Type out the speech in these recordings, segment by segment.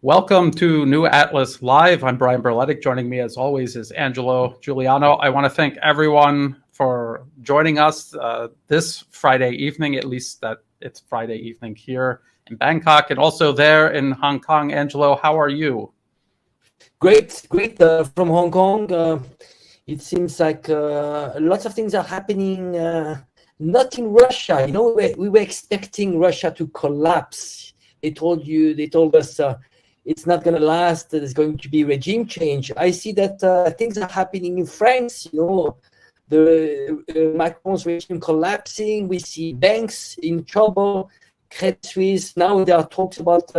Welcome to New Atlas Live. I'm Brian Berletic. Joining me, as always, is Angelo Giuliano. I want to thank everyone for joining us this Friday evening, at least that it's Friday evening here in Bangkok and also there in Hong Kong. Angelo, how are you? Great from Hong Kong. It seems like lots of things are happening. Not in Russia. We were expecting Russia to collapse. They told us it's not going to last. There's going to be regime change. I see that things are happening in France. The Macron's regime collapsing. We see banks in trouble. Credit Suisse. Now there are talks about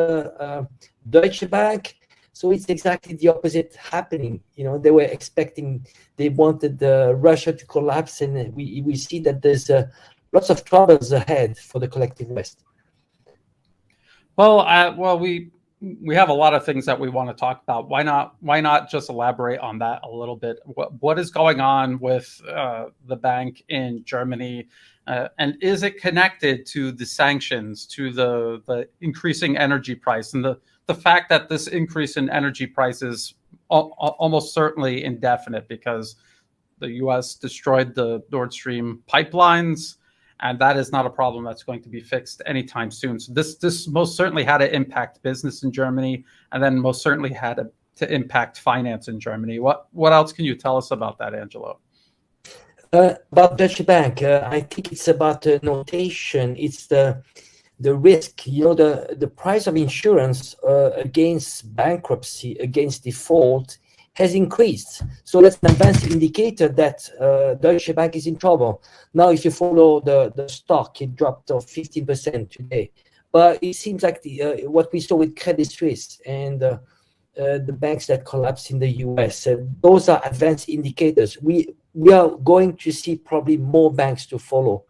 Deutsche Bank. So it's exactly the opposite happening. They wanted Russia to collapse, and we see that there's lots of troubles ahead for the collective West. We have a lot of things that we want to talk about. Why not just elaborate on that a little bit? What is going on with the bank in Germany, and is it connected to the sanctions, to the increasing energy price, and the fact that this increase in energy prices almost certainly indefinite because the U.S. destroyed the Nord Stream pipelines, and that is not a problem that's going to be fixed anytime soon. So this most certainly had to impact business in Germany, and then most certainly had to impact finance in Germany. What else can you tell us about that, Angelo? About Deutsche Bank, I think it's about the notation. It's the risk. The price of insurance against bankruptcy, against default, has increased. So that's an advanced indicator that Deutsche Bank is in trouble. Now, if you follow the stock, it dropped off 15% today. But it seems like what we saw with Credit Suisse and the banks that collapsed in the US, those are advanced indicators. We are going to see probably more banks to follow.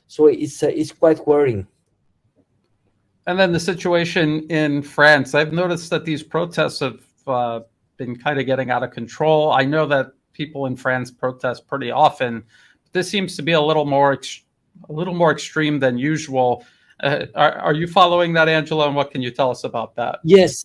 So it's quite worrying. And then the situation in France. I've noticed that these protests have been kind of getting out of control. I know that people in France protest pretty often. But this seems to be a little more extreme than usual. Are you following that, Angela? And what can you tell us about that? Yes.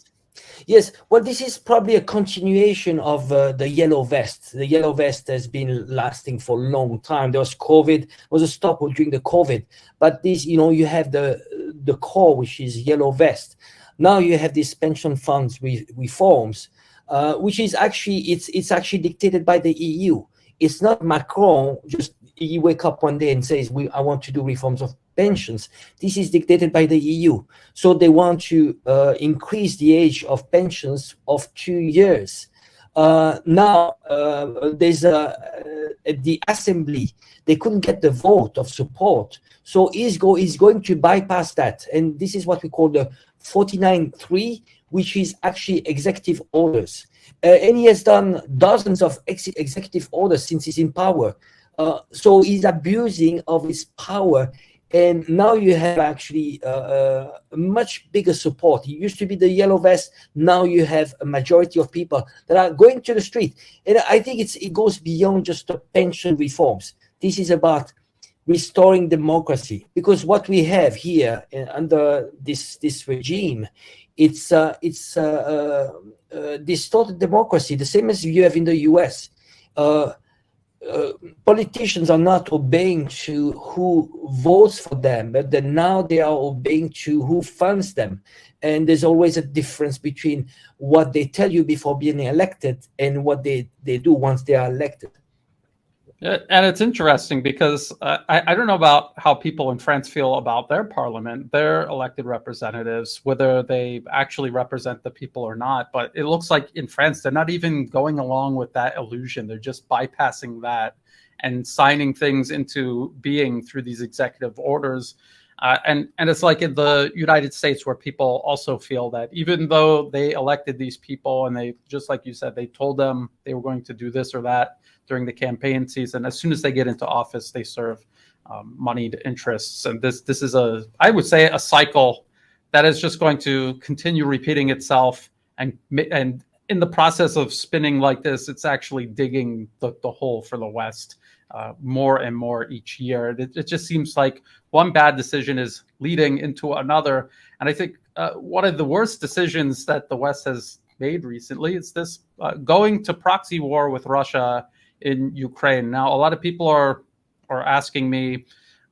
Well, this is probably a continuation of the Yellow Vest. The Yellow Vest has been lasting for a long time. There was COVID. There was a stop during the COVID. But this, you have the core, which is Yellow Vest. Now you have these pension funds reforms, which is it's actually dictated by the EU. It's not Macron just he wake up one day and says I want to do reforms of pensions. This is dictated by the EU. So they want to increase the age of pensions of 2 years. Now there's the assembly. They couldn't get the vote of support. So he's going to bypass that. And this is what we call the 49.3, which is actually executive orders. And he has done dozens of executive orders since he's in power. So he's abusing of his power. And now you have actually a much bigger support. It used to be the Yellow Vest. Now you have a majority of people that are going to the street. And I think it goes beyond just the pension reforms. This is about restoring democracy. Because what we have here under this regime, it's distorted democracy, the same as you have in the US. Politicians are not obeying to who votes for them, but then now they are obeying to who funds them. And there's always a difference between what they tell you before being elected and what they do once they are elected. And it's interesting because I don't know about how people in France feel about their parliament, their elected representatives, whether they actually represent the people or not. But it looks like in France, they're not even going along with that illusion. They're just bypassing that and signing things into being through these executive orders. And it's like in the United States where people also feel that even though they elected these people and they, just like you said, they told them they were going to do this or that during the campaign season, as soon as they get into office, they serve moneyed interests. And this is I would say, a cycle that is just going to continue repeating itself. And in the process of spinning like this, it's actually digging the hole for the West more and more each year. It just seems like one bad decision is leading into another. And I think one of the worst decisions that the West has made recently is this going to proxy war with Russia in Ukraine. Now, a lot of people are asking me,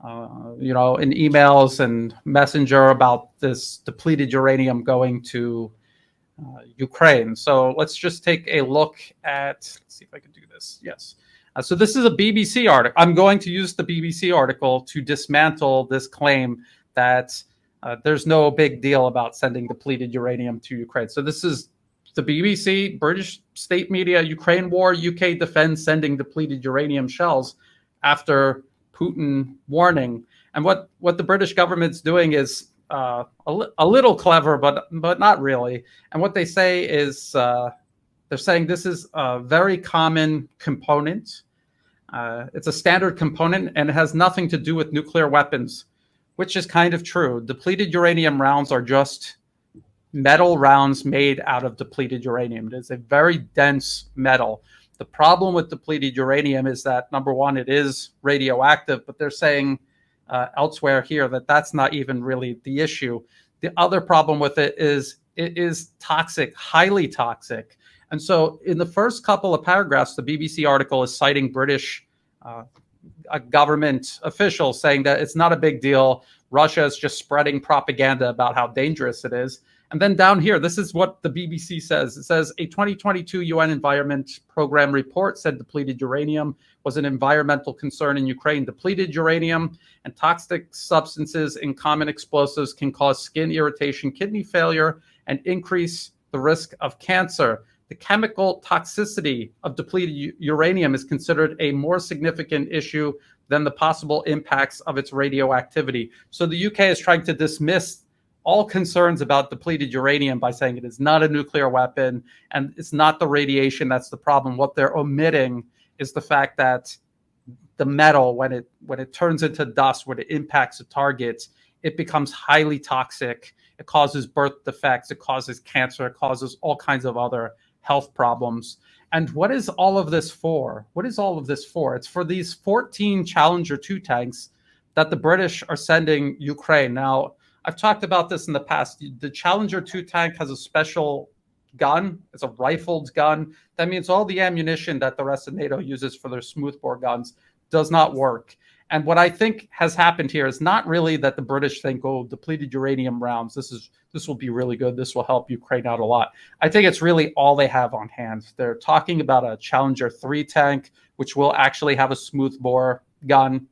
in emails and Messenger about this depleted uranium going to Ukraine. So let's just take a look at, let's see if I can do this. Yes. So this is a BBC article. I'm going to use the BBC article to dismantle this claim that there's no big deal about sending depleted uranium to Ukraine. So this is the BBC, British state media, Ukraine war, UK defends sending depleted uranium shells after Putin warning. And what the British government's doing is a little clever, but not really. And what they say is they're saying this is a very common component. It's a standard component, and it has nothing to do with nuclear weapons, which is kind of true. Depleted uranium rounds are just metal rounds made out of depleted uranium. It is a very dense metal. The problem with depleted uranium is that, number one, it is radioactive, but they're saying elsewhere here that that's not even really the issue. The other problem with it is toxic, highly toxic. And so in the first couple of paragraphs, the BBC article is citing British government officials saying that it's not a big deal. Russia is just spreading propaganda about how dangerous it is. And then down here, this is what the BBC says. It says a 2022 UN Environment Program report said depleted uranium was an environmental concern in Ukraine. Depleted uranium and toxic substances in common explosives can cause skin irritation, kidney failure, and increase the risk of cancer. The chemical toxicity of depleted uranium is considered a more significant issue than the possible impacts of its radioactivity. So the UK is trying to dismiss all concerns about depleted uranium by saying it is not a nuclear weapon and it's not the radiation that's the problem. What they're omitting is the fact that the metal, when it turns into dust, when it impacts a target, it becomes highly toxic. It causes birth defects, it causes cancer, it causes all kinds of other health problems. And what is all of this for? What is all of this for? It's for these 14 Challenger 2 tanks that the British are sending Ukraine. Now, I've talked about this in the past. The Challenger 2 tank has a special gun. It's a rifled gun. That means all the ammunition that the rest of NATO uses for their smoothbore guns does not work. And what I think has happened here is not really that the British think, oh, depleted uranium rounds, this will be really good. This will help Ukraine out a lot. I think it's really all they have on hand. They're talking about a Challenger 3 tank, which will actually have a smoothbore gun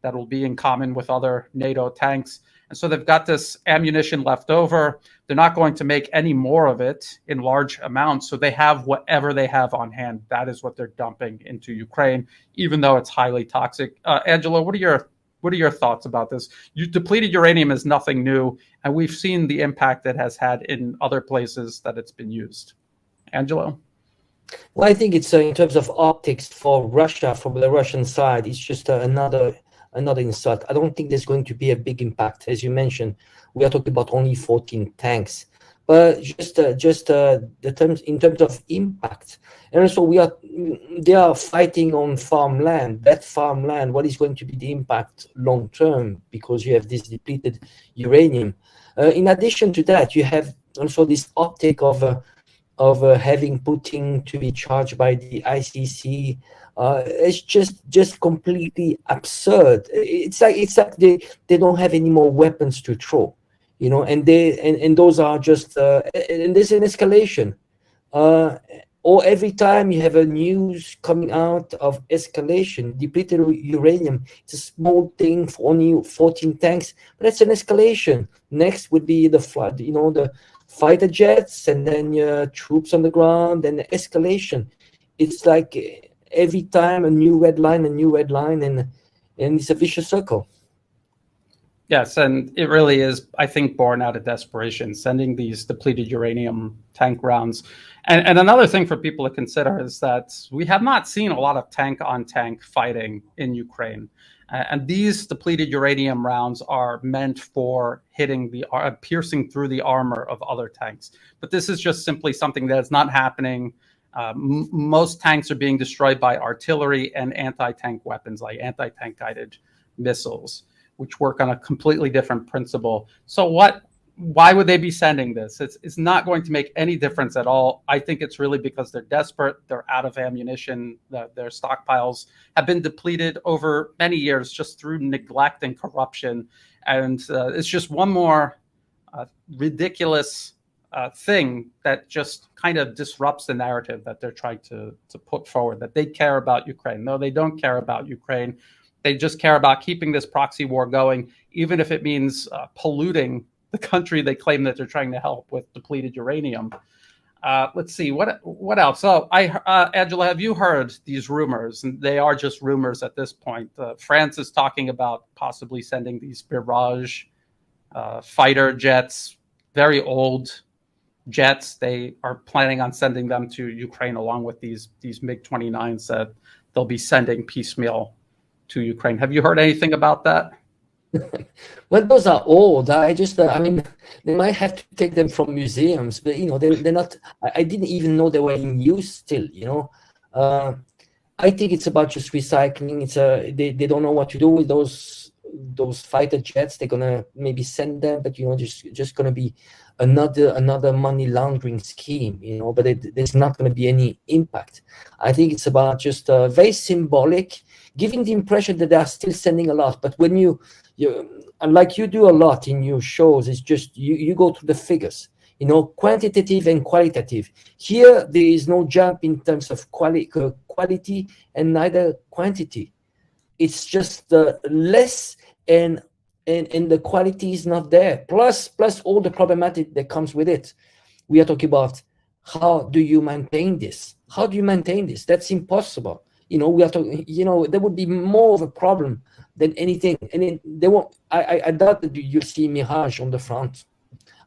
that will be in common with other NATO tanks. And so they've got this ammunition left over. They're not going to make any more of it in large amounts. So they have whatever they have on hand. That is what they're dumping into Ukraine, even though it's highly toxic. Angelo, what are your thoughts about this? Depleted uranium is nothing new, and we've seen the impact it has had in other places that it's been used. Angelo? Well, I think it's in terms of optics for Russia, from the Russian side, it's just another insult. I don't think there's going to be a big impact. As you mentioned, we are talking about only 14 tanks, but just in terms of impact. And also they are fighting on farmland. That farmland, what is going to be the impact long term, because you have this depleted uranium. In addition to that, you have also this optic of having Putin to be charged by the ICC. It's just completely absurd. It's like they don't have any more weapons to throw, and those are just and there's an escalation. Or every time you have a news coming out of escalation, depleted uranium, it's a small thing for only 14 tanks, but it's an escalation. Next would be the flood, the fighter jets, and then troops on the ground, and the escalation. It's like every time a new red line, and it's a vicious circle. Yes, and it really is, I think, born out of desperation, sending these depleted uranium tank rounds. And another thing for people to consider is that we have not seen a lot of tank-on-tank fighting in Ukraine. And these depleted uranium rounds are meant for piercing through the armor of other tanks. But this is just simply something that is not happening. Most tanks are being destroyed by artillery and anti-tank weapons like anti-tank guided missiles, which work on a completely different principle. So what why would they be sending this? It's not going to make any difference at all. I think it's really because they're desperate. They're out of ammunition. Their stockpiles have been depleted over many years just through neglect and corruption. And it's just one more ridiculous thing that just kind of disrupts the narrative that they're trying to put forward, that they care about Ukraine. No, they don't care about Ukraine. They just care about keeping this proxy war going, even if it means polluting the country they claim that they're trying to help with depleted uranium. Let's see, what else? Oh, Angela, have you heard these rumors? And they are just rumors at this point. France is talking about possibly sending these Mirage fighter jets, very old jets. They are planning on sending them to Ukraine along with these MiG-29s that they'll be sending piecemeal to Ukraine. Have you heard anything about that? Well, those are old. I mean, they might have to take them from museums, but they're not. I didn't even know they were in use still. I think it's about just recycling. They don't know what to do with those fighter jets. They're gonna maybe send them, but just gonna be another money laundering scheme. But there's not gonna be any impact. I think it's about just very symbolic, giving the impression that they are still sending a lot. But when you and like you do a lot in your shows, it's just you go to the figures, quantitative and qualitative. Here there is no jump in terms of quality and neither quantity. It's just less, and the quality is not there. Plus all the problematic that comes with it. We are talking about how do you maintain this? How do you maintain this? That's impossible. We are talking. There would be more of a problem than anything. And they won't. I doubt that you'll see Mirage on the front.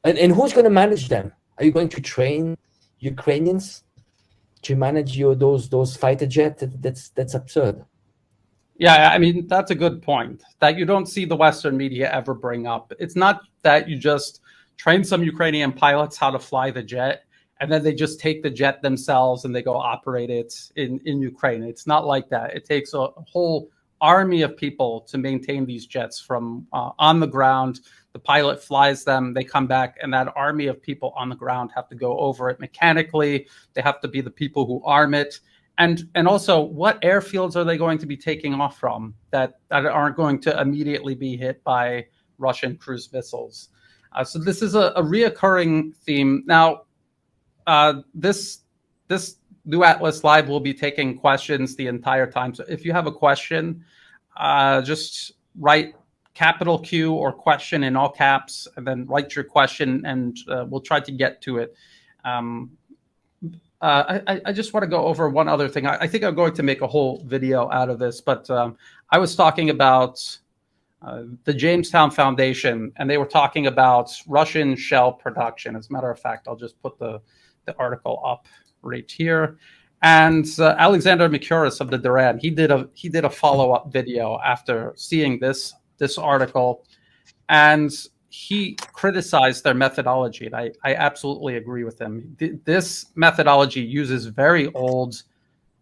And who's going to manage them? Are you going to train Ukrainians to manage those fighter jets? That's absurd. Yeah, I mean, that's a good point that you don't see the Western media ever bring up. It's not that you just train some Ukrainian pilots how to fly the jet, and then they just take the jet themselves and they go operate it in Ukraine. It's not like that. It takes a whole army of people to maintain these jets from on the ground. The pilot flies them, they come back, and that army of people on the ground have to go over it mechanically. They have to be the people who arm it. And also, what airfields are they going to be taking off from that aren't going to immediately be hit by Russian cruise missiles? So this is a reoccurring theme. Now, this New Atlas Live will be taking questions the entire time. So if you have a question, just write capital Q or question in all caps, and then write your question, and we'll try to get to it. I just want to go over one other thing. I think I'm going to make a whole video out of this, but I was talking about the Jamestown Foundation, and they were talking about Russian shell production. As a matter of fact, I'll just put the article up right here. And Alexander Mikuris of the Duran, he did a follow-up video after seeing this article, and he criticized their methodology, and I absolutely agree with him. This methodology uses very old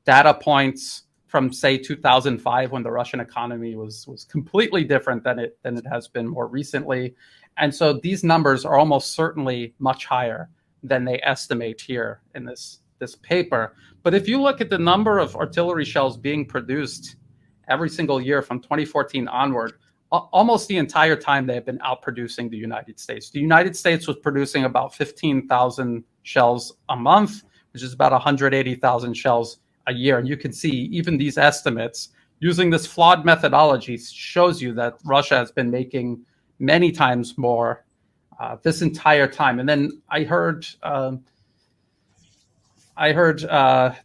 data points from, say, 2005, when the Russian economy was completely different than it has been more recently. And so these numbers are almost certainly much higher than they estimate here in this paper. But if you look at the number of artillery shells being produced every single year from 2014 onward, almost the entire time they have been outproducing the United States. The United States was producing about 15,000 shells a month, which is about 180,000 shells a year. And you can see even these estimates using this flawed methodology shows you that Russia has been making many times more this entire time. And then I heard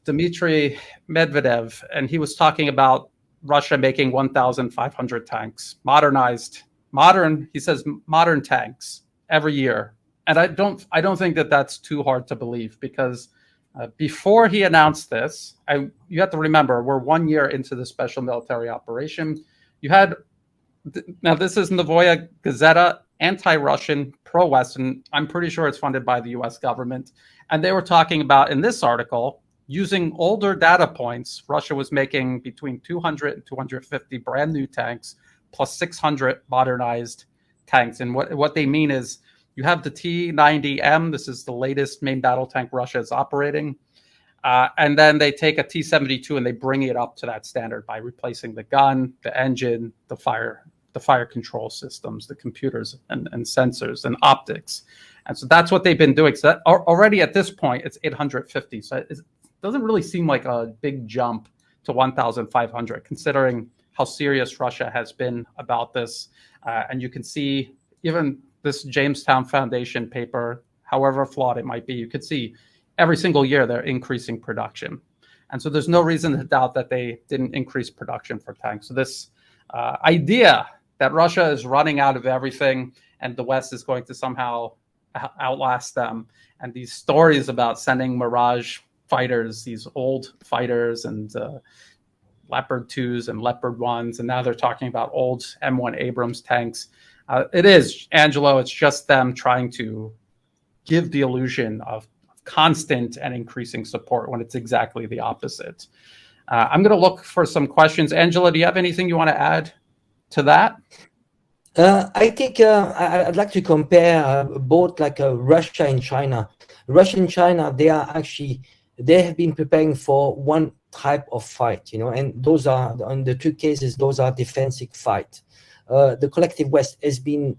Dmitry Medvedev, and he was talking about Russia making 1,500 tanks, he says modern tanks every year. And I don't think that that's too hard to believe, because before he announced this, you have to remember, we're 1 year into the special military operation. You had, now this is Novoya Gazeta, anti-Russian, pro-Western. I'm pretty sure it's funded by the US government. And they were talking about, in this article, using older data points, Russia was making between 200 and 250 brand new tanks, plus 600 modernized tanks. And what they mean is You have the T-90M. This is the latest main battle tank Russia is operating. And then they take a T-72 and they bring it up to that standard by replacing the gun, the engine, the fire control systems, the computers and sensors and optics. And so that's what they've been doing. So that already at this point, it's 850. So it doesn't really seem like a big jump to 1,500, considering how serious Russia has been about this. And you can see even this Jamestown Foundation paper, however flawed it might be, you could see every single year they're increasing production. And so there's no reason to doubt that they didn't increase production for tanks. So this idea that Russia is running out of everything and the West is going to somehow outlast them, and these stories about sending Mirage fighters, these old fighters and Leopard 2s and Leopard 1s, and now they're talking about old M1 Abrams tanks. It is, Angelo, it's just them trying to give the illusion of constant and increasing support when it's exactly the opposite. I'm going to look for some questions. Angela, do you have anything you want to add to that? I think I'd like to compare both like Russia and China. Russia and China, they have been preparing for one type of fight, and those are, in the two cases, those are defensive fight. The collective West has been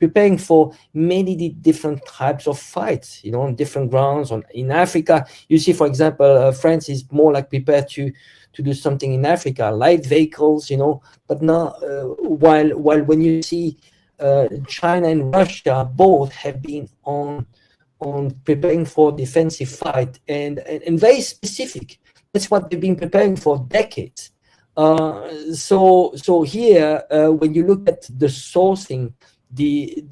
preparing for many different types of fights, on different grounds. In Africa, you see, for example, France is more like prepared to do something in Africa, light vehicles, but now, while when you see China and Russia, both have been on preparing for defensive fight and very specific. That's what they've been preparing for decades. So here, when you look at the sourcing, the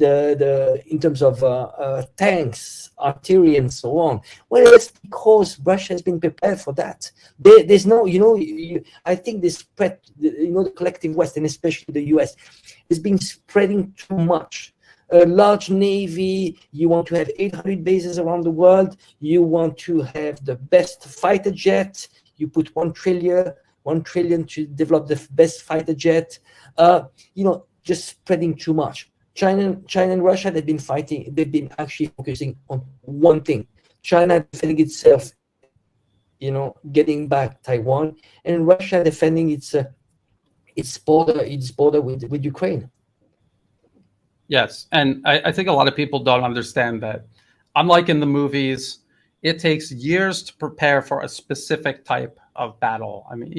in terms of tanks, artillery, and so on, well, it's because Russia has been prepared for that. There's no, I think this spread, the collective West, and especially the US, has been spreading too much. A large navy, you want to have 800 bases around the world, you want to have the best fighter jet, you put $1 trillion to develop the best fighter jet, just spreading too much. China and Russia, they've been actually focusing on one thing. China defending itself, getting back Taiwan, and Russia defending its border with Ukraine. Yes, and I think a lot of people don't understand that, unlike in the movies, it takes years to prepare for a specific type of battle. I mean,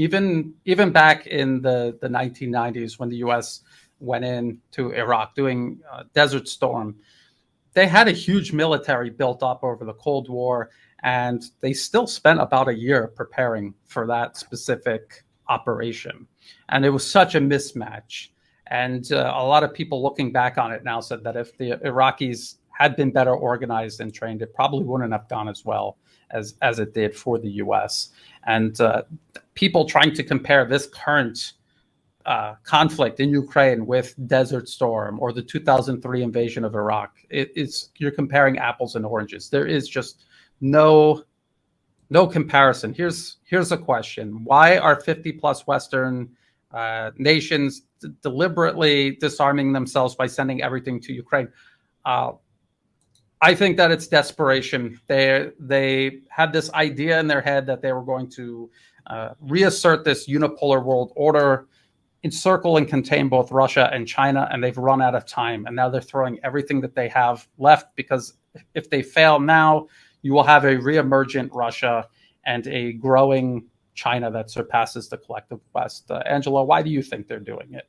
even back in the 1990s, when the U.S. went into Iraq doing Desert Storm, they had a huge military built up over the Cold War, and they still spent about a year preparing for that specific operation. And it was such a mismatch. And a lot of people looking back on it now said that if the Iraqis had been better organized and trained, it probably wouldn't have gone as well as it did for the U.S. And people trying to compare this current conflict in Ukraine with Desert Storm or the 2003 invasion of Iraq, you're comparing apples and oranges. There is just no comparison. Here's a question: why are 50 plus Western nations deliberately disarming themselves by sending everything to Ukraine? I think that it's desperation. They had this idea in their head that they were going to reassert this unipolar world order, encircle and contain both Russia and China, and they've run out of time. And now they're throwing everything that they have left, because if they fail now, you will have a reemergent Russia and a growing China that surpasses the collective West. Angela, why do you think they're doing it?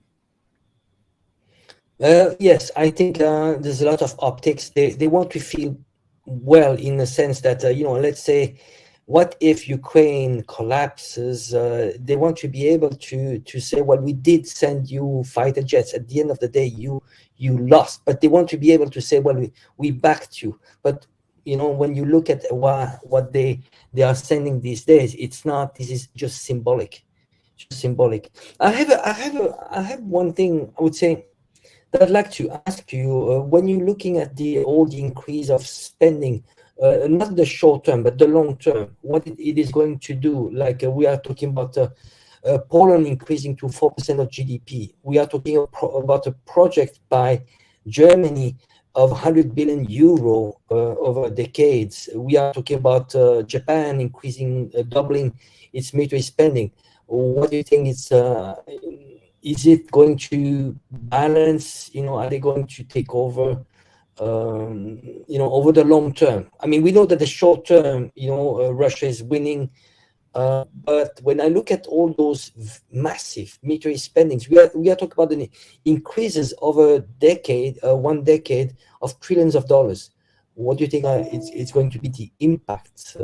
Yes, I think there's a lot of optics. They want to feel well, in the sense that, let's say, what if Ukraine collapses? They want to be able to say, well, we did send you fighter jets. At the end of the day, you lost. But they want to be able to say, well, we backed you. But when you look at what they are sending these days, it's not. This is just symbolic. Just symbolic. I have one thing I would say that I'd like to ask you. When you're looking at all the increase of spending, not the short term, but the long term, what it is going to do. Like we are talking about Poland increasing to 4% of GDP. We are talking about a project by Germany of 100 billion euro over decades. We are talking about Japan increasing, doubling its military spending. What do you think? Is it going to balance? Are they going to take over? Over the long term. I mean, we know that the short term, Russia is winning. But when I look at all those massive military spendings, we are talking about the increases over one decade of trillions of dollars. What do you think it's going to be the impact?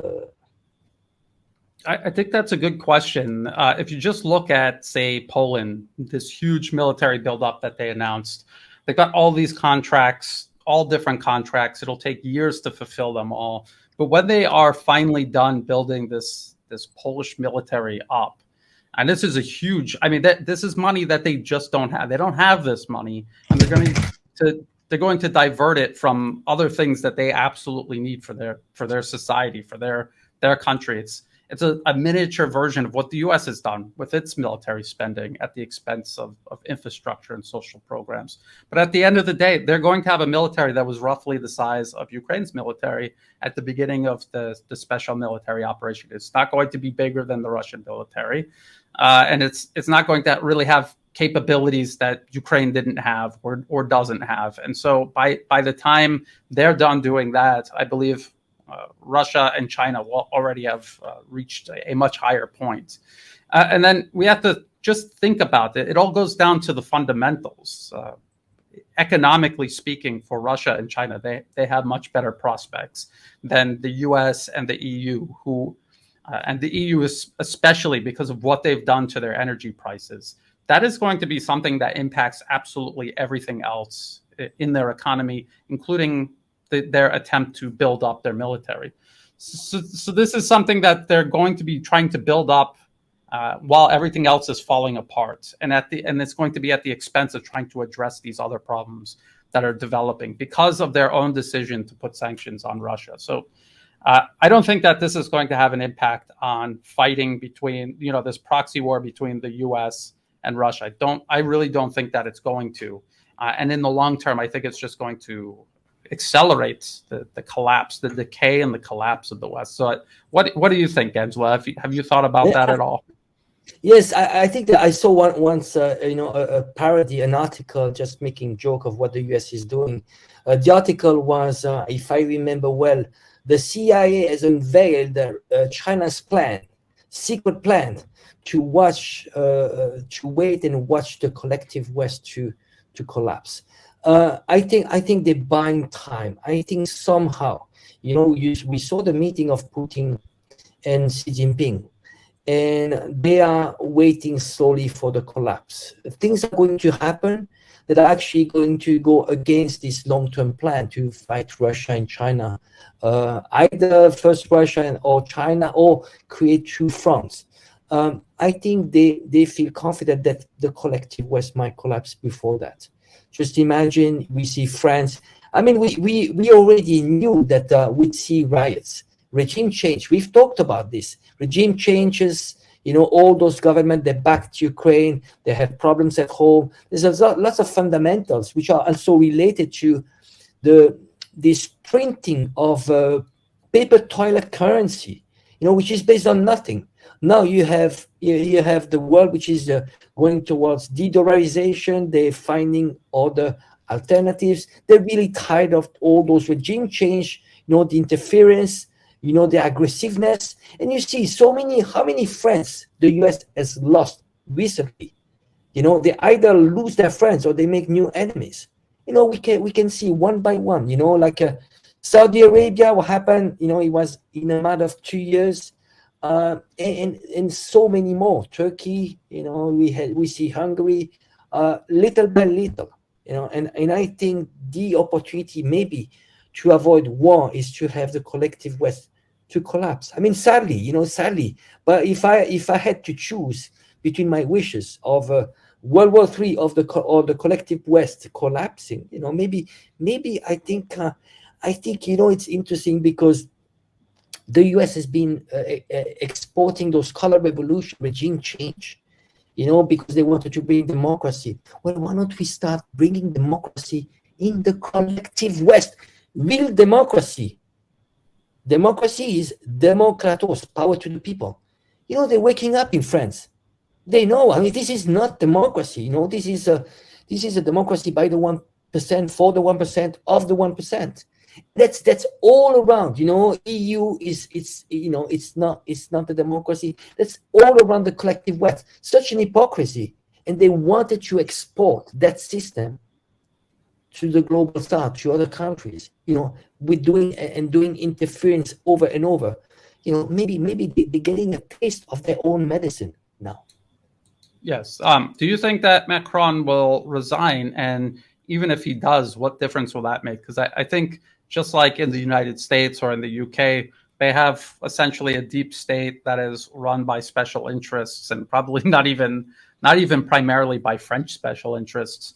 I think that's a good question. If you just look at, say, Poland, this huge military buildup that they announced, they've got all these contracts, all different contracts. It'll take years to fulfill them all. But when they are finally done building this Polish military up, and this is a huge, I mean, this is money that they just don't have. They don't have this money, and they're going to divert it from other things that they absolutely need for their society, for their country. It's a miniature version of what the U.S. has done with its military spending at the expense of infrastructure and social programs. But at the end of the day, they're going to have a military that was roughly the size of Ukraine's military at the beginning of the special military operation. It's not going to be bigger than the Russian military. And it's not going to really have capabilities that Ukraine didn't have or doesn't have. And so by the time they're done doing that, I believe Russia and China will already have reached a much higher point. And then we have to just think about it. It all goes down to the fundamentals. Economically speaking, for Russia and China, they have much better prospects than the US and the EU, and the EU is especially because of what they've done to their energy prices. That is going to be something that impacts absolutely everything else in their economy, including their attempt to build up their military. So this is something that they're going to be trying to build up while everything else is falling apart. And it's going to be at the expense of trying to address these other problems that are developing because of their own decision to put sanctions on Russia. So I don't think that this is going to have an impact on fighting between, this proxy war between the US and Russia. I really don't think that it's going to. And in the long term, I think it's just going to accelerate the collapse, the decay and the collapse of the West. So what do you think, Angela? Have you thought about that at all? Yes, I think that I saw once, a parody, an article just making joke of what the US is doing. The article was, if I remember well, the CIA has unveiled China's plan, secret plan, to wait and watch the collective West to collapse. I think they're buying time. I think somehow, we saw the meeting of Putin and Xi Jinping, and they are waiting slowly for the collapse. Things are going to happen that are actually going to go against this long-term plan to fight Russia and China, either first Russia or China, or create two fronts. I think they feel confident that the collective West might collapse before that. Just imagine, we see France. I mean, we already knew that we'd see riots, regime change. We've talked about this. Regime changes, all those governments that backed Ukraine, they have problems at home. There's lots of fundamentals which are also related to this printing of paper toilet currency, which is based on nothing. Now you have the world which is going towards de-dollarization. They're finding other alternatives. They're really tired of all those regime change, the interference, the aggressiveness. And you see how many friends the US has lost recently. They either lose their friends or they make new enemies. We can see one by one, like Saudi Arabia, what happened, it was in a matter of 2 years. And so many more. Turkey, we see Hungary, little by little, and I think the opportunity maybe to avoid war is to have the collective West to collapse. I mean, sadly, but if I had to choose between my wishes of World War III or the collective West collapsing, maybe I think it's interesting because the US has been exporting those color revolution, regime change, because they wanted to bring democracy. Well, why don't we start bringing democracy in the collective West. Real democracy. Democracy is demokratos, power to the people. You know, they're waking up in France. They know. I mean, this is not democracy. You know, this is a democracy by the 1%, for the 1%, of the 1%. That's all around. You know, EU it's not a democracy. That's all around the collective West. Such an hypocrisy, and they wanted to export that system to the global south, to other countries, you know, with doing interference over and over. You know, maybe they're getting a taste of their own medicine now. Yes. Do you think that Macron will resign? And even if he does, what difference will that make? Because I think just like in the United States or in the UK, they have essentially a deep state that is run by special interests, and probably not even primarily by French special interests.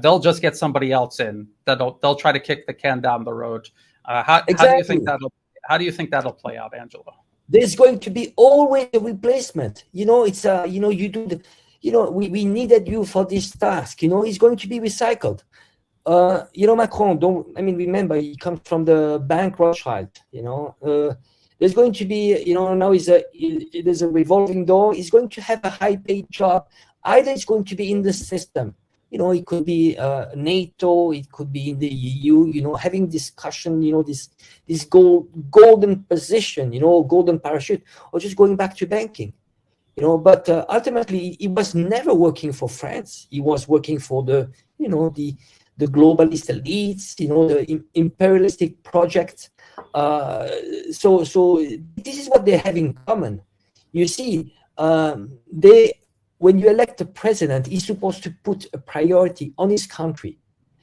They'll just get somebody else in. They'll try to kick the can down the road. How do you think that'll play out, Angelo? There's going to be always a replacement. You know, it's you know, you do the, you know, we needed you for this task. You know, it's going to be recycled. You know, Macron, remember, he comes from the bank Rothschild. You know, there's going to be, you know, now there's a revolving door. He's going to have a high-paid job. Either it's going to be in the system. You know, it could be NATO, it could be in the EU, you know, having discussion, you know, this golden position, you know, golden parachute, or just going back to banking, you know. But ultimately, he was never working for France. He was working for the, you know, the globalist elites, you know, the imperialistic project. So this is what they have in common. You see, when you elect a president, he's supposed to put a priority on his country.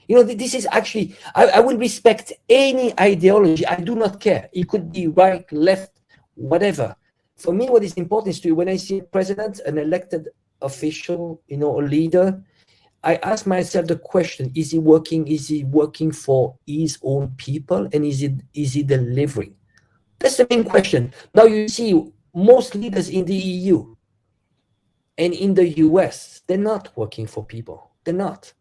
You know, this is actually, I will respect any ideology. I do not care. It could be right, left, whatever. For me, what is important is to, when I see a president, an elected official, you know, a leader, I ask myself the question, is he working for his own people? And is he delivering? That's the main question. Now you see most leaders in the EU and in the US, they're not working for people. They're not.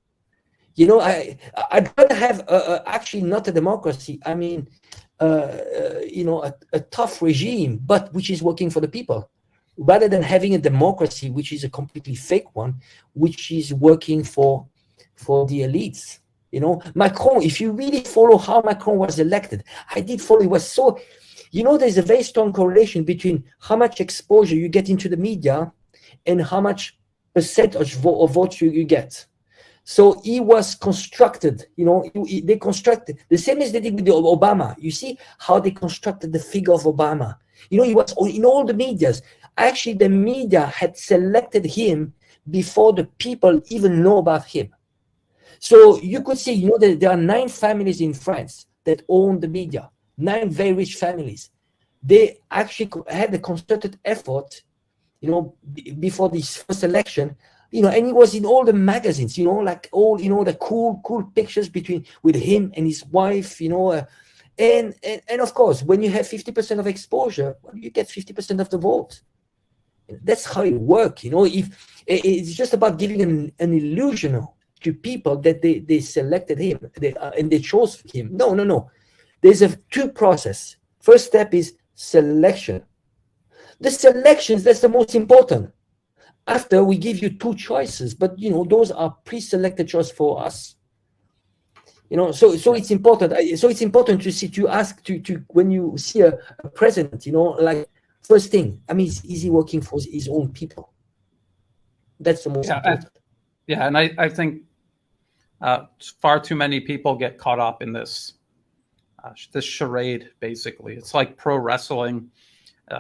You know, I'd rather have actually not a democracy. I mean, you know, a tough regime, but which is working for the people, rather than having a democracy which is a completely fake one, which is working for the elites. You know, Macron, if you really follow how Macron was elected, I did follow. It was so, you know, there's a very strong correlation between how much exposure you get into the media and how much percentage of votes you get. So he was constructed, you know, they constructed, the same as they did with Obama. You see how they constructed the figure of Obama. You know, he was in all the medias. Actually, the media had selected him before the people even know about him. So you could see, you know, that there are 9 families in France that own the media, 9 very rich families. They actually had a concerted effort, you know, before this first election, you know, and he was in all the magazines, you know, like all, you know, the cool pictures with him and his wife, you know, and of course, when you have 50% of exposure, well, you get 50% of the vote. That's how it works, you know. If it's just about giving an illusion to people that they selected him, and they chose him. No. There's a 2 process. First step is selection. The selections, that's the most important. After, we give you 2 choices, but you know, those are pre-selected choices for us. You know, so it's important. So it's important to ask when you see a president, you know, like, first thing, I mean, is he working for his own people? That's the most important. And I think far too many people get caught up in this charade. Basically, it's like pro wrestling.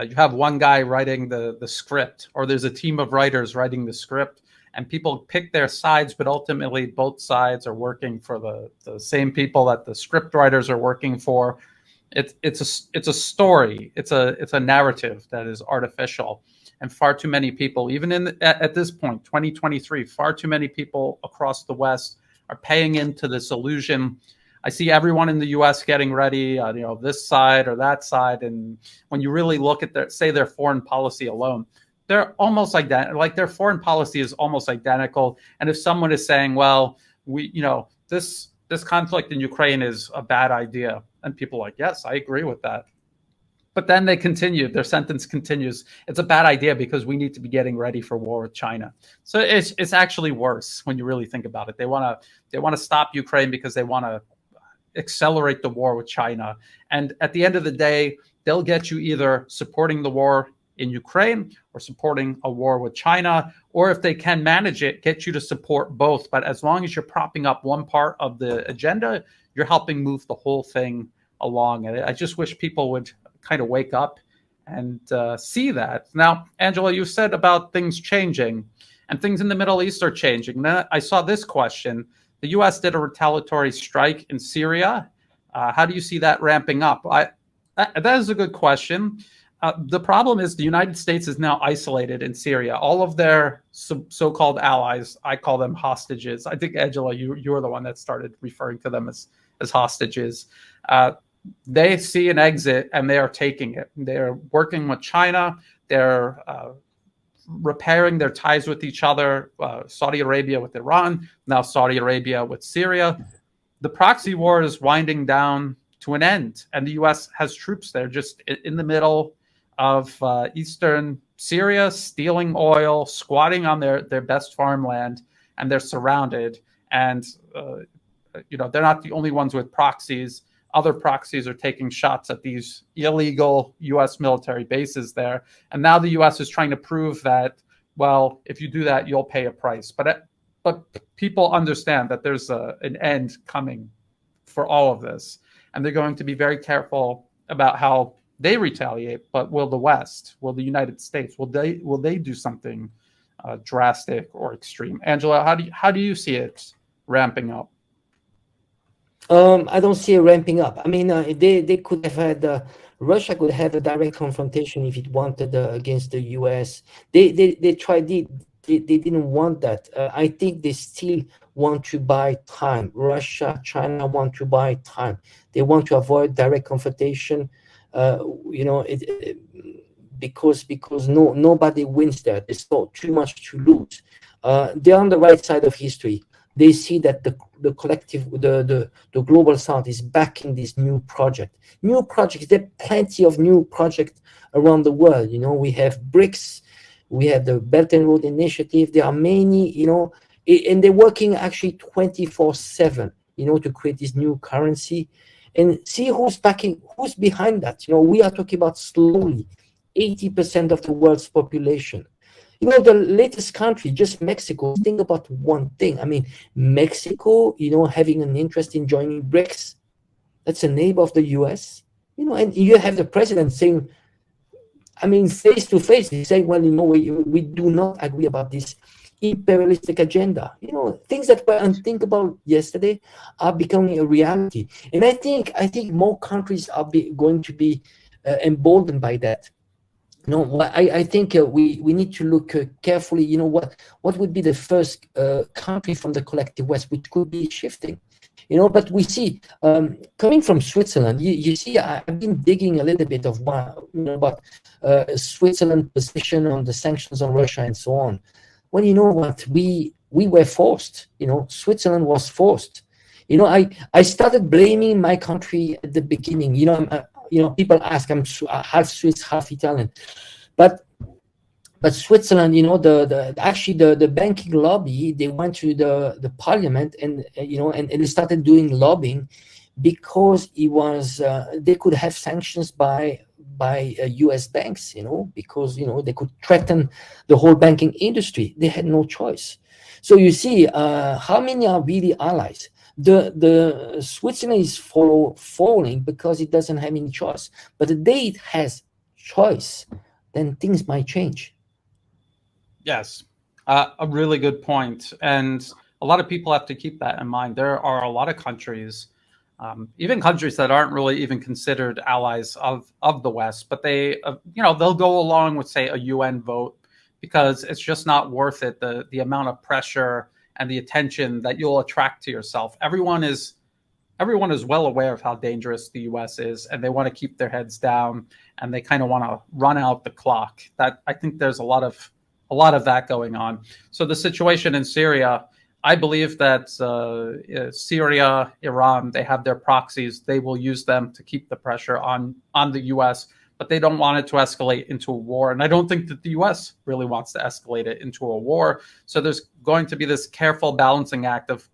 You have one guy writing the script, or there's a team of writers writing the script, and people pick their sides, but ultimately both sides are working for the same people that the script writers are working for. It's a story. It's a narrative that is artificial, and far too many people, even at this point, 2023, far too many people across the West are paying into this illusion. I see everyone in the U.S. getting ready, you know, this side or that side, and when you really look at their foreign policy alone, they're almost identical. Like, their foreign policy is almost identical. And if someone is saying, well, we, you know, this this conflict in Ukraine is a bad idea. And people are like, yes, I agree with that. But then they continue, their sentence continues. It's a bad idea because we need to be getting ready for war with China. So it's actually worse when you really think about it. They want to stop Ukraine because they want to accelerate the war with China. And at the end of the day, they'll get you either supporting the war in Ukraine or supporting a war with China, or if they can manage it, get you to support both. But as long as you're propping up one part of the agenda, you're helping move the whole thing along. And I just wish people would kind of wake up and see that. Now, Angela, you said about things changing, and things in the Middle East are changing. Now, I saw this question. The U.S. did a retaliatory strike in Syria. How do you see that ramping up? That is a good question. The problem is the United States is now isolated in Syria. All of their so-called allies, I call them hostages. I think, Angela, you were the one that started referring to them as hostages. They see an exit and they are taking it. They're working with China. They're repairing their ties with each other. Saudi Arabia with Iran, now Saudi Arabia with Syria. The proxy war is winding down to an end, and the U.S. has troops there just in the middle of eastern Syria, stealing oil, squatting on their best farmland, and they're surrounded. And they're not the only ones with proxies. Other proxies are taking shots at these illegal U.S. military bases there. And now the U.S. is trying to prove that, well, if you do that, you'll pay a price. But people understand that there's an end coming for all of this. And they're going to be very careful about how they retaliate. But will the West, will the United States, will they do something drastic or extreme? Angela, how do you see it ramping up? I don't see it ramping up. I mean, they could have had Russia could have a direct confrontation if it wanted against the US. They tried it. They didn't want that. I think they still want to buy time. Russia, China want to buy time. They want to avoid direct confrontation. Because nobody wins there. There's too much to lose. They're on the right side of history. They see that the collective, the global south is backing this new project. New projects, there are plenty of new projects around the world. We have BRICS, we have the Belt and Road Initiative. There are many, and they're working actually 24/7, to create this new currency. And see who's behind that. We are talking about slowly 80% of the world's population. The latest country, just Mexico, think about one thing. I mean, Mexico, having an interest in joining BRICS, that's a neighbor of the US, and you have the president saying, I mean, face to face, he's saying, well, we do not agree about this imperialistic agenda. Things that were unthinkable yesterday are becoming a reality. And I think more countries are going to be emboldened by that. I think we need to look carefully. What would be the first country from the collective West which could be shifting? But we see coming from Switzerland. You see, I've been digging a little bit of about Switzerland's position on the sanctions on Russia and so on. Well, you know what? We were forced. Switzerland was forced. I started blaming my country at the beginning. People ask, I'm half Swiss, half Italian, but Switzerland, the banking lobby, they went to the parliament and they started doing lobbying because it was they could have sanctions by U.S. banks, because they could threaten the whole banking industry. They had no choice. So you see, how many are really allies? The Switzerland is falling because it doesn't have any choice. But the day it has choice, then things might change. Yes, a really good point. And a lot of people have to keep that in mind. There are a lot of countries, even countries that aren't really even considered allies of the West, but they, they'll go along with, say, a UN vote because it's just not worth it. The amount of pressure and the attention that you'll attract to yourself. Everyone is well aware of how dangerous the U.S. is, and they want to keep their heads down, and they kind of want to run out the clock. That I think there's a lot of that going on. So the situation in Syria, I believe that Syria, Iran, they have their proxies. They will use them to keep the pressure on the U.S., but they don't want it to escalate into a war. And I don't think that the U.S. really wants to escalate it into a war. So there's going to be this careful balancing act of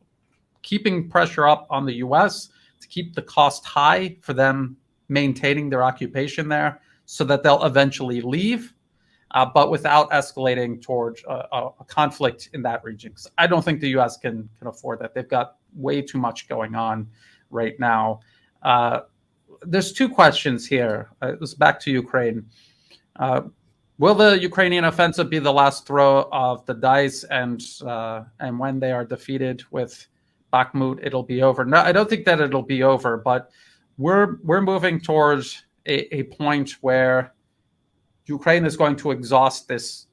keeping pressure up on the U.S. to keep the cost high for them maintaining their occupation there so that they'll eventually leave. But without escalating towards a conflict in that region. I don't think the U.S. can afford that. They've got way too much going on right now. There's two questions here. This is back to Ukraine. Will the Ukrainian offensive be the last throw of the dice, and when they are defeated with Bakhmut, it'll be over? No, I don't think that it'll be over, but we're moving towards a point where Ukraine is going to exhaust this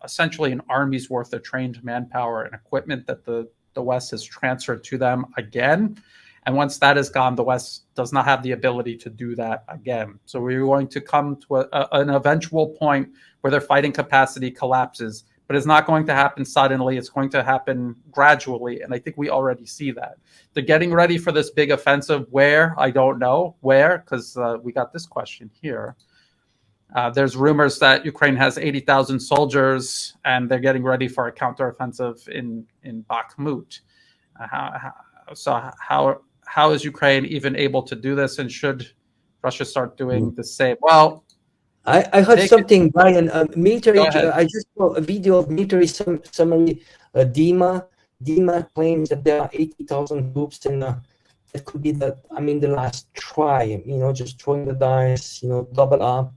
essentially an army's worth of trained manpower and equipment that the West has transferred to them again. And once that is gone, the West does not have the ability to do that again. So we're going to come to an eventual point where their fighting capacity collapses, but it's not going to happen suddenly. It's going to happen gradually. And I think we already see that. They're getting ready for this big offensive. Where? I don't know where, because we got this question here. There's rumors that Ukraine has 80,000 soldiers, and they're getting ready for a counteroffensive in Bakhmut. How is Ukraine even able to do this, and should Russia start doing the same? Well, I heard something, Brian. Military. I just saw a video of military summary. DEMA claims that there are 80,000 troops, and that could be the last try. Just throwing the dice. Double up.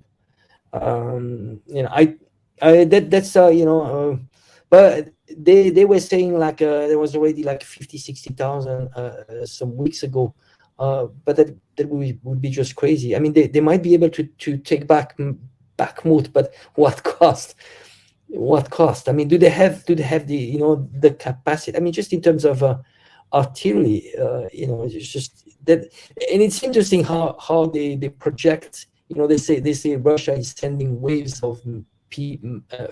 But they were saying like there was already like 50,000-60,000 some weeks ago, but that would be just crazy. I mean, they might be able to take back Bakhmut, but what cost? I mean, do they have the the capacity? I mean, just in terms of artillery, it's just that, and it's interesting how they project. They say Russia is sending waves of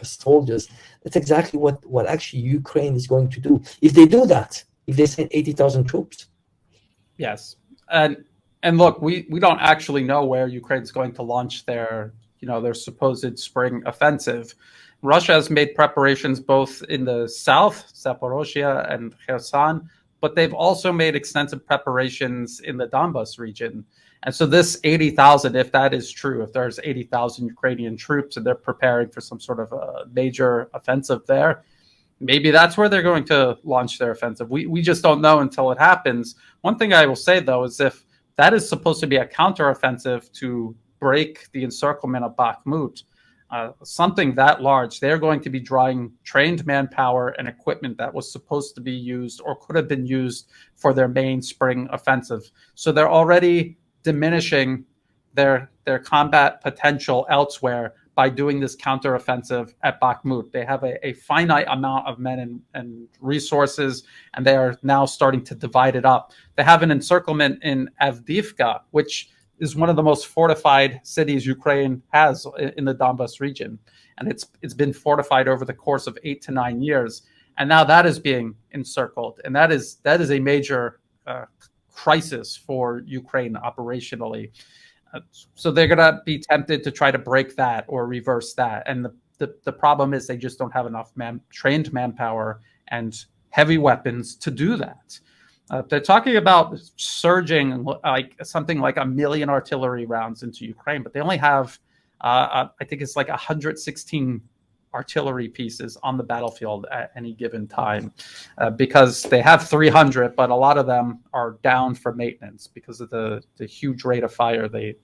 soldiers. That's exactly what actually Ukraine is going to do if they do that. If they send 80,000 troops. Yes, and look, we don't actually know where Ukraine's going to launch their supposed spring offensive. Russia has made preparations both in the south, Zaporozhye and Kherson, but they've also made extensive preparations in the Donbas region. And so this 80,000, if that is true, if there's 80,000 Ukrainian troops and they're preparing for some sort of a major offensive there, maybe that's where they're going to launch their offensive. We just don't know until it happens. One thing I will say, though, is if that is supposed to be a counteroffensive to break the encirclement of Bakhmut, something that large, they're going to be drawing trained manpower and equipment that was supposed to be used or could have been used for their main spring offensive. So they're already diminishing their combat potential elsewhere by doing this counteroffensive at Bakhmut. They have a finite amount of men and resources, and they are now starting to divide it up. They have an encirclement in Avdiivka, which is one of the most fortified cities Ukraine has in the Donbas region. And it's been fortified over the course of 8 to 9 years. And now that is being encircled. And that is a major crisis for Ukraine operationally. So they're going to be tempted to try to break that or reverse that. And the problem is they just don't have enough trained manpower and heavy weapons to do that. They're talking about surging like something like 1 million artillery rounds into Ukraine, but they only have, I think it's like 116 artillery pieces on the battlefield at any given time, because they have 300, but a lot of them are down for maintenance because of the huge rate of fire they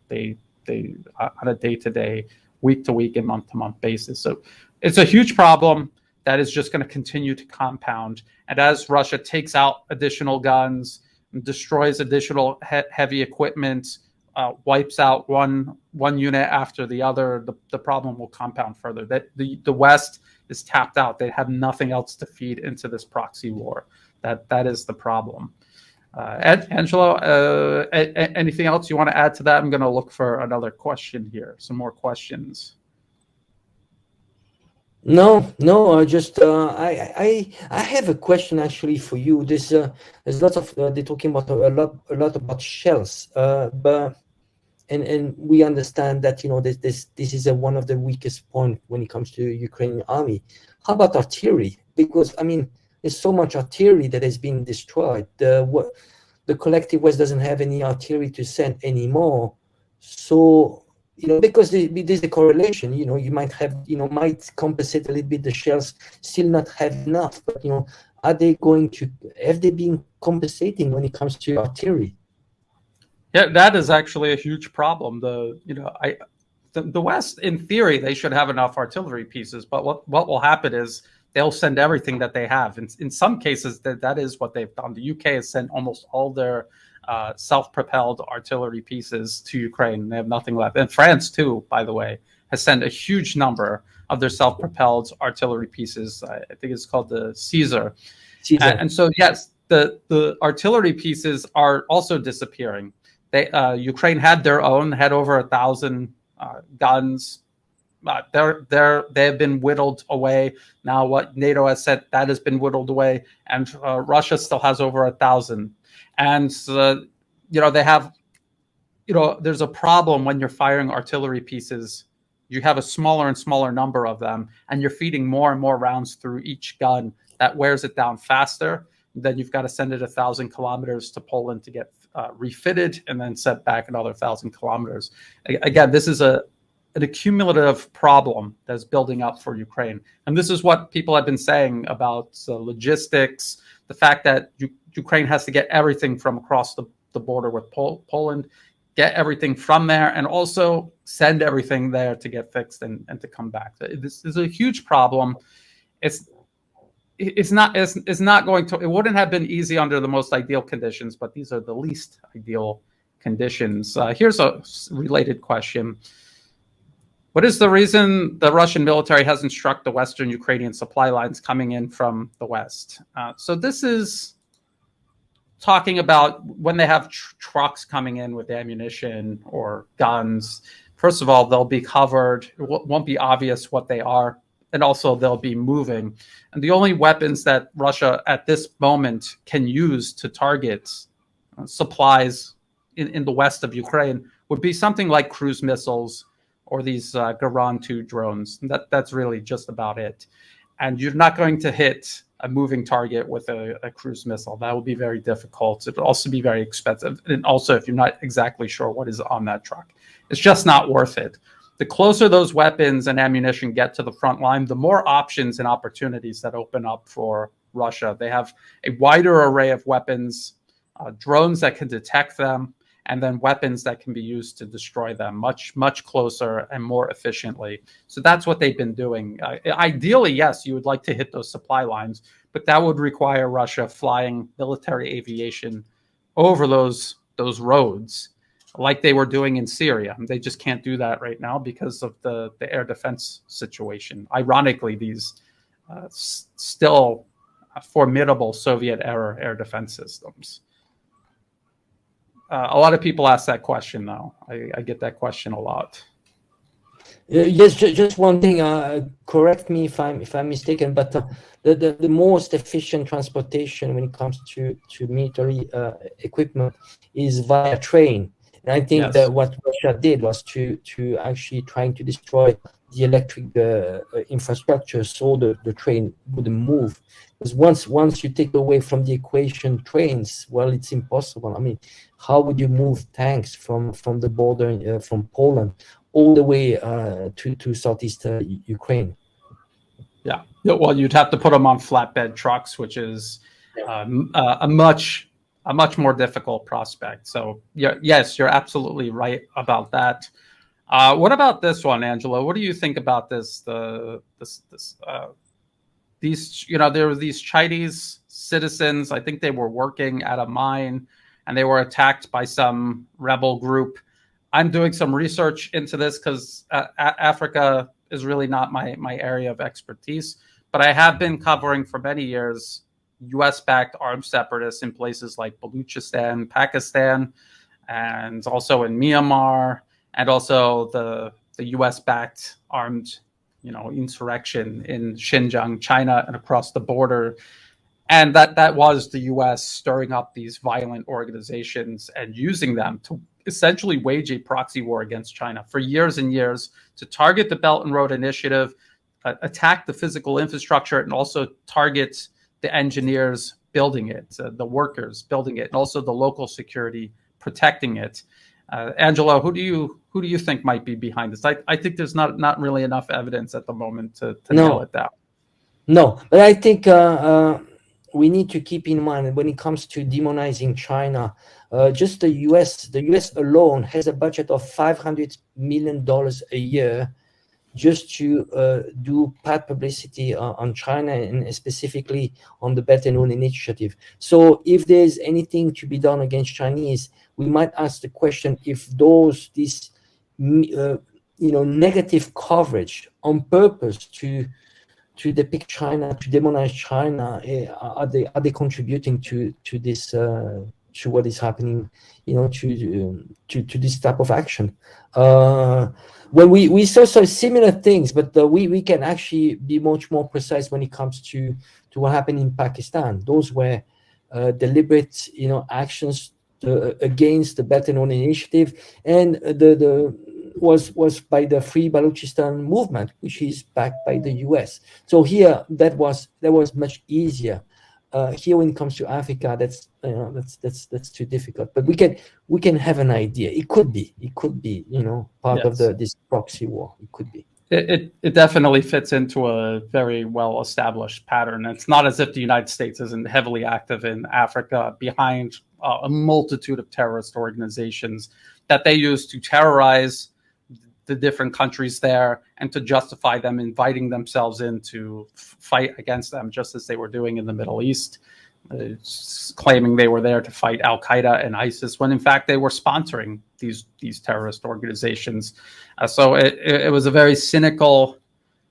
on a day-to-day, week-to-week, and month-to-month basis. So it's a huge problem that is just going to continue to compound. And as Russia takes out additional guns, destroys additional heavy equipment, wipes out one unit after the other, the problem will compound further. That the West is tapped out. They have nothing else to feed into this proxy war. That is the problem. Angelo, anything else you want to add to that? I'm going to look for another question here. Some more questions. No. I just I have a question actually for you. There's lots of they're talking about a lot about shells, but and we understand that this is one of the weakest point when it comes to Ukrainian army. How about artillery? Because I mean, there's so much artillery that has been destroyed. The collective West doesn't have any artillery to send anymore. So because there's a correlation. You might have might compensate a little bit the shells, still not have enough. But are they going to have they been compensating when it comes to artillery? Yeah, that is actually a huge problem. The West, in theory, they should have enough artillery pieces, but what will happen is they'll send everything that they have. In some cases, that is what they've done. The UK has sent almost all their self-propelled artillery pieces to Ukraine. They have nothing left. And France, too, by the way, has sent a huge number of their self-propelled artillery pieces. I think it's called the Caesar. And so, yes, the artillery pieces are also disappearing. Ukraine had their own, had over 1,000 guns. They have been whittled away. Now, what NATO has said, that has been whittled away, and Russia still has over 1,000. And they have, there's a problem when you're firing artillery pieces. You have a smaller and smaller number of them, and you're feeding more and more rounds through each gun. That wears it down faster. Then you've got to send it 1,000 kilometers to Poland to get refitted, and then sent back another 1,000 kilometers. Again, this is an accumulative problem that's building up for Ukraine. And this is what people have been saying about logistics, the fact that Ukraine has to get everything from across the border with Poland, get everything from there, and also send everything there to get fixed and to come back. This is a huge problem. It's not going to, it wouldn't have been easy under the most ideal conditions, but these are the least ideal conditions. Here's a related question. What is the reason the Russian military hasn't struck the Western Ukrainian supply lines coming in from the West? So this is talking about when they have trucks coming in with ammunition or guns. First of all, they'll be covered. It won't be obvious what they are. And also they'll be moving. And the only weapons that Russia at this moment can use to target supplies in the west of Ukraine would be something like cruise missiles or these Garan 2 drones. That's really just about it. And you're not going to hit a moving target with a cruise missile. That would be very difficult. It would also be very expensive. And also, if you're not exactly sure what is on that truck, it's just not worth it. The closer those weapons and ammunition get to the front line, the more options and opportunities that open up for Russia. They have a wider array of weapons, drones that can detect them, and then weapons that can be used to destroy them much, much closer and more efficiently. So that's what they've been doing. Ideally, yes, you would like to hit those supply lines, but that would require Russia flying military aviation over those roads, like they were doing in Syria. They just can't do that right now because of the air defense situation. Ironically, these still formidable Soviet-era air defense systems. A lot of people ask that question, though. I get that question a lot. Yes, just one thing. Correct me if I'm mistaken, but the most efficient transportation when it comes to military equipment is via train. And I think that what Russia did was to actually trying to destroy the electric infrastructure so the train wouldn't move. Because once you take away from the equation trains, well, it's impossible. I mean, how would you move tanks from the border from Poland all the way to southeast Ukraine? Yeah, well, you'd have to put them on flatbed trucks, which is a much more difficult prospect. So yes, you're absolutely right about that. What about this one, Angela? What do you think about this? There were these Chinese citizens. I think they were working at a mine, and they were attacked by some rebel group. I'm doing some research into this because Africa is really not my area of expertise, but I have been covering for many years U.S.-backed armed separatists in places like Baluchistan, Pakistan, and also in Myanmar, and also the U.S.-backed armed insurrection in Xinjiang, China, and across the border. And that was the U.S. stirring up these violent organizations and using them to essentially wage a proxy war against China for years and years, to target the Belt and Road Initiative, attack the physical infrastructure, and also target the engineers building it, the workers building it, and also the local security protecting it. Angelo, who do you think might be behind this? I think there's not really enough evidence at the moment to nail it down. No, but I think we need to keep in mind when it comes to demonizing China, just the US alone has a budget of $500 million a year just to do bad publicity on China, and specifically on the Belt and Road Initiative. So if there's anything to be done against Chinese, we might ask the question if this negative coverage on purpose to depict China, to demonize China, are they contributing to this, to what is happening, to this type of action? Well, we saw some similar things, but we can actually be much more precise when it comes to what happened in Pakistan. Those were deliberate, actions against the Belt and Road Initiative, and was by the Free Balochistan movement, which is backed by the US. So here that was much easier. Here, when it comes to Africa, that's too difficult. But we can have an idea. It could be part of this proxy war. It could be. It definitely fits into a very well established pattern. It's not as if the United States isn't heavily active in Africa behind a multitude of terrorist organizations that they use to terrorize the different countries there and to justify them inviting themselves in to fight against them, just as they were doing in the Middle East, claiming they were there to fight Al Qaeda and ISIS, when in fact they were sponsoring these terrorist organizations. So it was a very cynical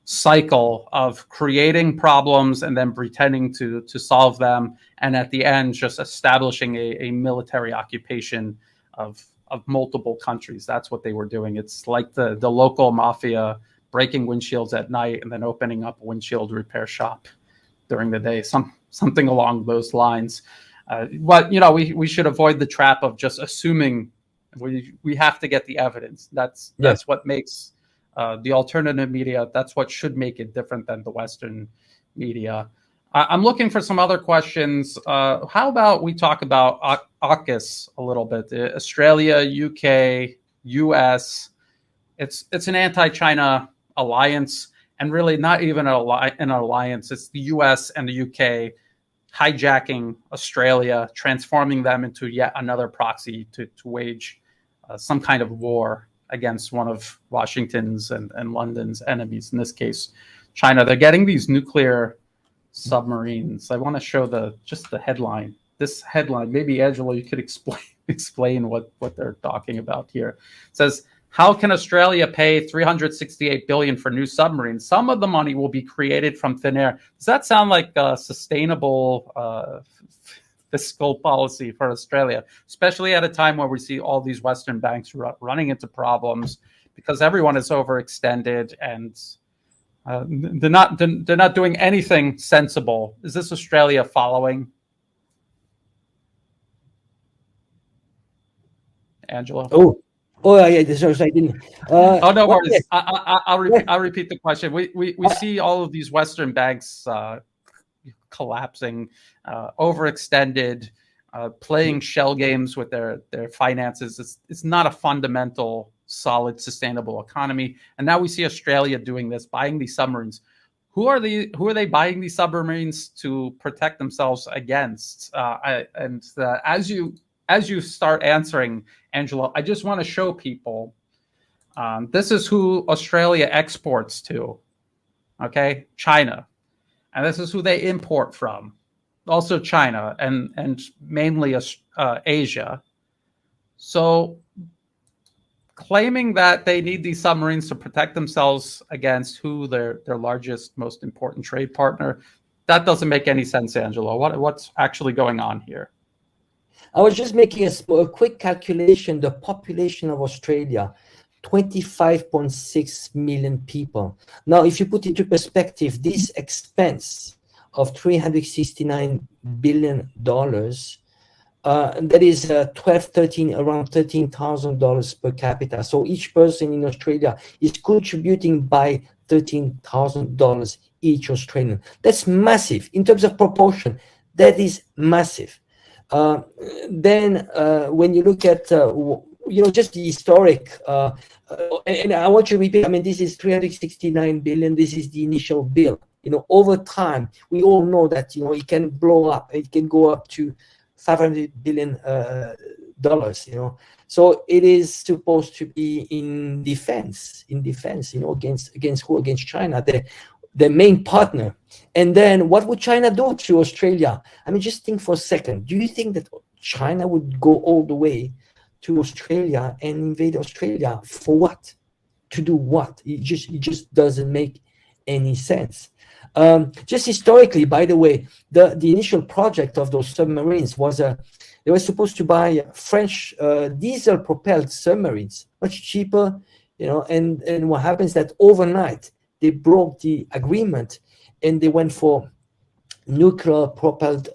cycle of creating problems and then pretending to solve them, and at the end just establishing a military occupation of multiple countries. That's what they were doing. It's like the local mafia breaking windshields at night and then opening up a windshield repair shop during the day, something along those lines. But we should avoid the trap of just assuming. We have to get the evidence. That's what makes the alternative media. That's what should make it different than the Western media. I'm looking for some other questions. How about we talk about AUKUS a little bit? Australia, UK, US. It's an anti-China alliance, and really not even an alliance. It's the US and the UK hijacking Australia, transforming them into yet another proxy to wage some kind of war against one of Washington's and London's enemies, in this case, China. They're getting these nuclear submarines. I want to show just the headline. This headline, maybe Angelo, you could explain what they're talking about here. It says, how can Australia pay $368 billion for new submarines? Some of the money will be created from thin air. Does that sound like a sustainable fiscal policy for Australia, especially at a time where we see all these Western banks running into problems because everyone is overextended and they're not doing anything sensible? Is this Australia following? Angelo? Oh yeah, sorry, I didn't. Oh no worries. I'll repeat the question. We see all of these Western banks collapsing, overextended, playing shell games with their finances. It's not a fundamental, solid, sustainable economy. And now we see Australia doing this, buying these submarines. Who are they buying these submarines to protect themselves against? As you start answering, Angelo, I just want to show people this is who Australia exports to. Okay, China. And this is who they import from, also China, and mainly Asia. So claiming that they need these submarines to protect themselves against who their largest, most important trade partner, that doesn't make any sense, Angelo. What's actually going on here? I was just making a quick calculation. The population of Australia 25.6 million people. Now, if you put into perspective, this expense of $369 billion, that is 13, around $13,000 per capita. So each person in Australia is contributing by $13,000 each Australian. That's massive in terms of proportion. That is massive. Then when you look at just the historic, and I want to repeat, I mean, this is 369 billion. This is the initial bill. Over time, we all know that it can blow up. It can go up to $500 billion. So it is supposed to be in defense. Against who? Against China, the main partner. And then what would China do to Australia? I mean, just think for a second. Do you think that China would go all the way to Australia and invade Australia for what? To do what? It just doesn't make any sense. Just historically, by the way, the initial project of those submarines was they were supposed to buy French diesel-propelled submarines, much cheaper, and what happens that overnight they broke the agreement and they went for nuclear-propelled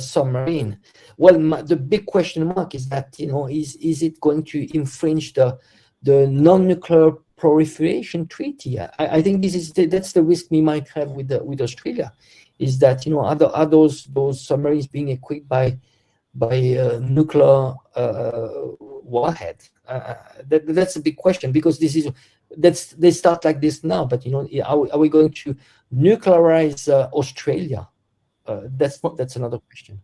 submarine. Well, the big question mark is that is it going to infringe the non-nuclear proliferation treaty? I think that's the risk we might have with Australia, is that are those submarines being equipped by nuclear warhead? That's a big question, because they start like this now, but are we going to nuclearize Australia? That's another question.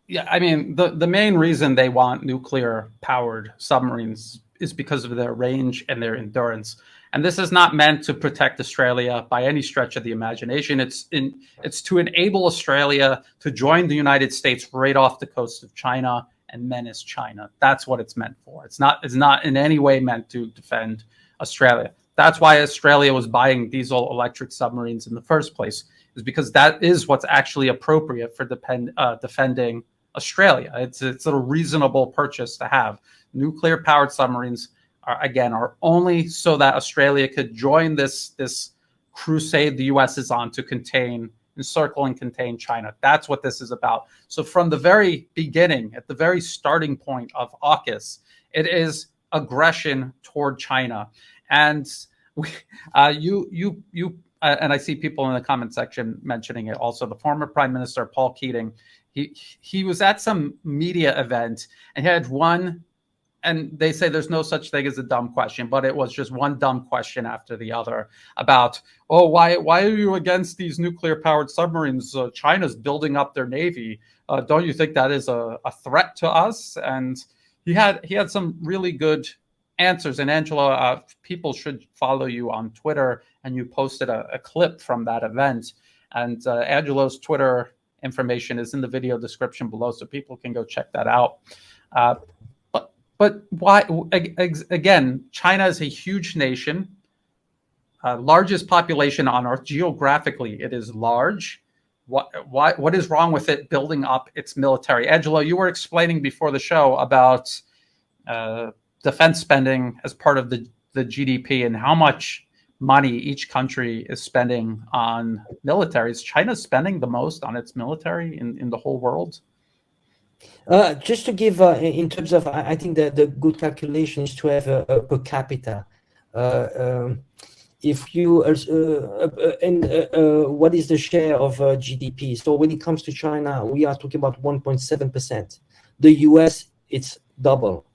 Yeah, I mean, the main reason they want nuclear-powered submarines is because of their range and their endurance. And this is not meant to protect Australia by any stretch of the imagination. It's to enable Australia to join the United States right off the coast of China and menace China. That's what it's meant for. It's not in any way meant to defend Australia. That's why Australia was buying diesel electric submarines in the first place, is because that is what's actually appropriate for defending Australia. It's a reasonable purchase to have. Nuclear-powered submarines are only so that Australia could join this crusade the U.S. is on to encircle and contain China. That's what this is about. So from the very beginning, at the very starting point of AUKUS, it is aggression toward China. And and I see people in the comment section mentioning it also. The former Prime Minister, Paul Keating, he was at some media event and he had one, and they say there's no such thing as a dumb question, but it was just one dumb question after the other about, why are you against these nuclear-powered submarines? China's building up their navy. Don't you think that is a threat to us? And he had some really good answers. And Angela, people should follow you on Twitter, and you posted a clip from that event. And Angelo's Twitter information is in the video description below, so people can go check that out. But why? Again, China is a huge nation, largest population on Earth. Geographically, it is large. What is wrong with it building up its military? Angelo, you were explaining before the show about defense spending as part of the GDP and how much money each country is spending on military. Is China spending the most on its military in the whole world? Just to give, in terms of, I think that the good calculation is to have a per capita. If you what is the share of GDP? So when it comes to China, we are talking about 1.7%. The US, it's double.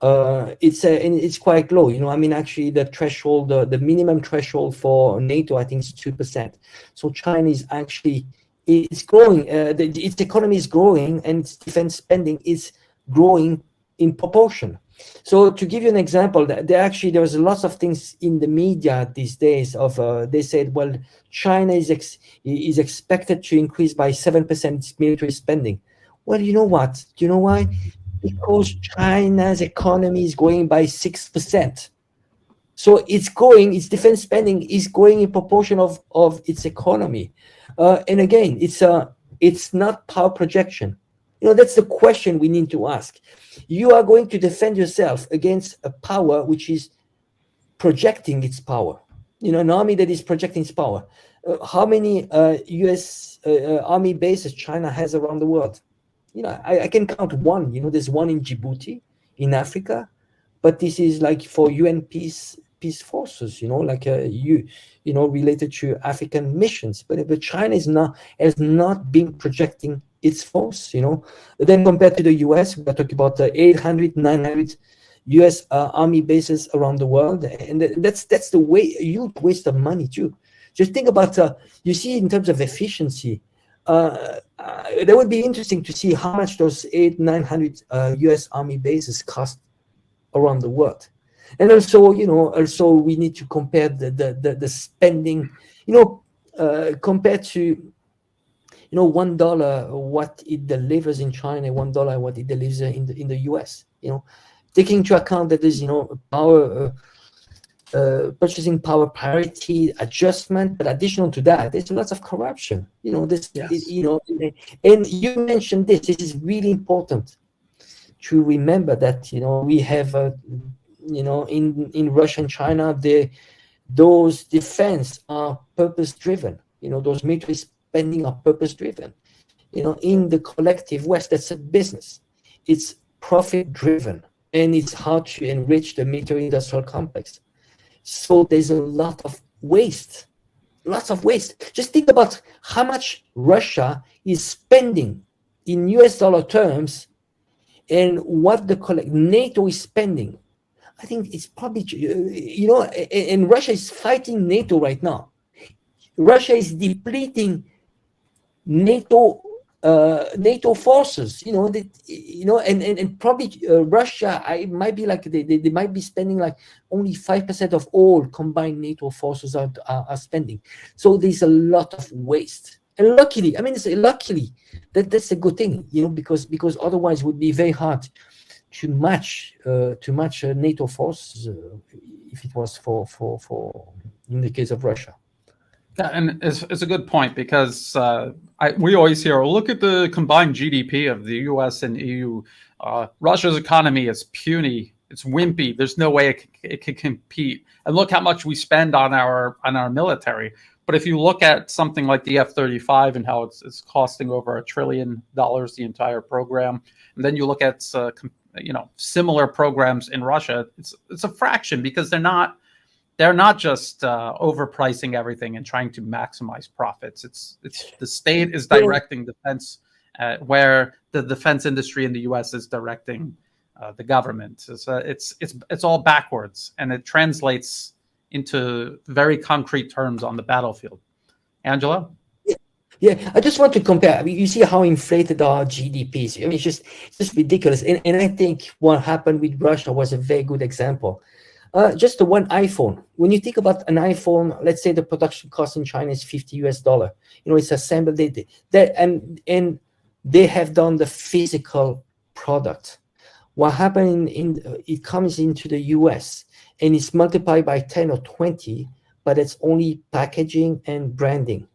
It's quite low. I mean, actually, the threshold, the minimum threshold for NATO, I think, is 2%. So China is actually. It's growing. Its economy is growing, and its defense spending is growing in proportion. So, to give you an example, there's lots of things in the media these days. They said, well, China is expected to increase by 7% its military spending. Well, you know what? Do you know why? Because China's economy is growing by 6%. So it's growing. Its defense spending is growing in proportion of its economy. And again, it's not power projection. That's the question we need to ask. You are going to defend yourself against a power which is projecting its power. An army that is projecting its power. How many U.S. Army bases China has around the world? I can count one. There's one in Djibouti, in Africa, but this is like for UN peace forces. Related to African missions. But China has not been projecting its force. Then compared to the U.S., we're talking about 800, 900 U.S. Army bases around the world, and that's the huge waste of money too. Just think about you see in terms of efficiency. That would be interesting to see how much those 900 U.S. Army bases cost around the world, and also we need to compare the spending, compared to $1 what it delivers in China, $1 what it delivers in the U.S. Taking into account that there's power purchasing power parity adjustment, but additional to that, there's lots of corruption. Yes. And you mentioned this. This is really important to remember that we have in Russia and China, those defense are purpose driven. Those military spending are purpose driven. In the collective West, that's a business. It's profit driven. And it's hard to enrich the military-industrial complex. So there's a lot of waste, lots of waste. Just think about how much Russia is spending in US dollar terms and what the NATO is spending. I think it's probably, and Russia is fighting NATO right now. Russia is depleting NATO forces, and probably Russia, it might be like they might be spending like only 5% of all combined NATO forces are spending. So there's a lot of waste. And luckily, that's a good thing, because otherwise it would be very hard to match NATO forces if it was for in the case of Russia. Yeah, and it's a good point, because we always hear, look at the combined GDP of the U.S. and EU. Russia's economy is puny. It's wimpy. There's no way it can compete. And look how much we spend on our military. But if you look at something like the F-35 and how it's costing over $1 trillion the entire program, and then you look at similar programs in Russia, it's a fraction, because they're not just overpricing everything and trying to maximize profits. It's the state is directing defense, where the defense industry in the U.S. is directing the government. It's all backwards, and it translates into very concrete terms on the battlefield. Angela? Yeah, I just want to compare. I mean, you see how inflated our GDPs. I mean, it's just ridiculous. And I think what happened with Russia was a very good example. Just the one iPhone. When you think about an iPhone, let's say the production cost in China is $50. It's assembled. And they have done the physical product. What happened it comes into the US and it's multiplied by 10 or 20, but it's only packaging and branding.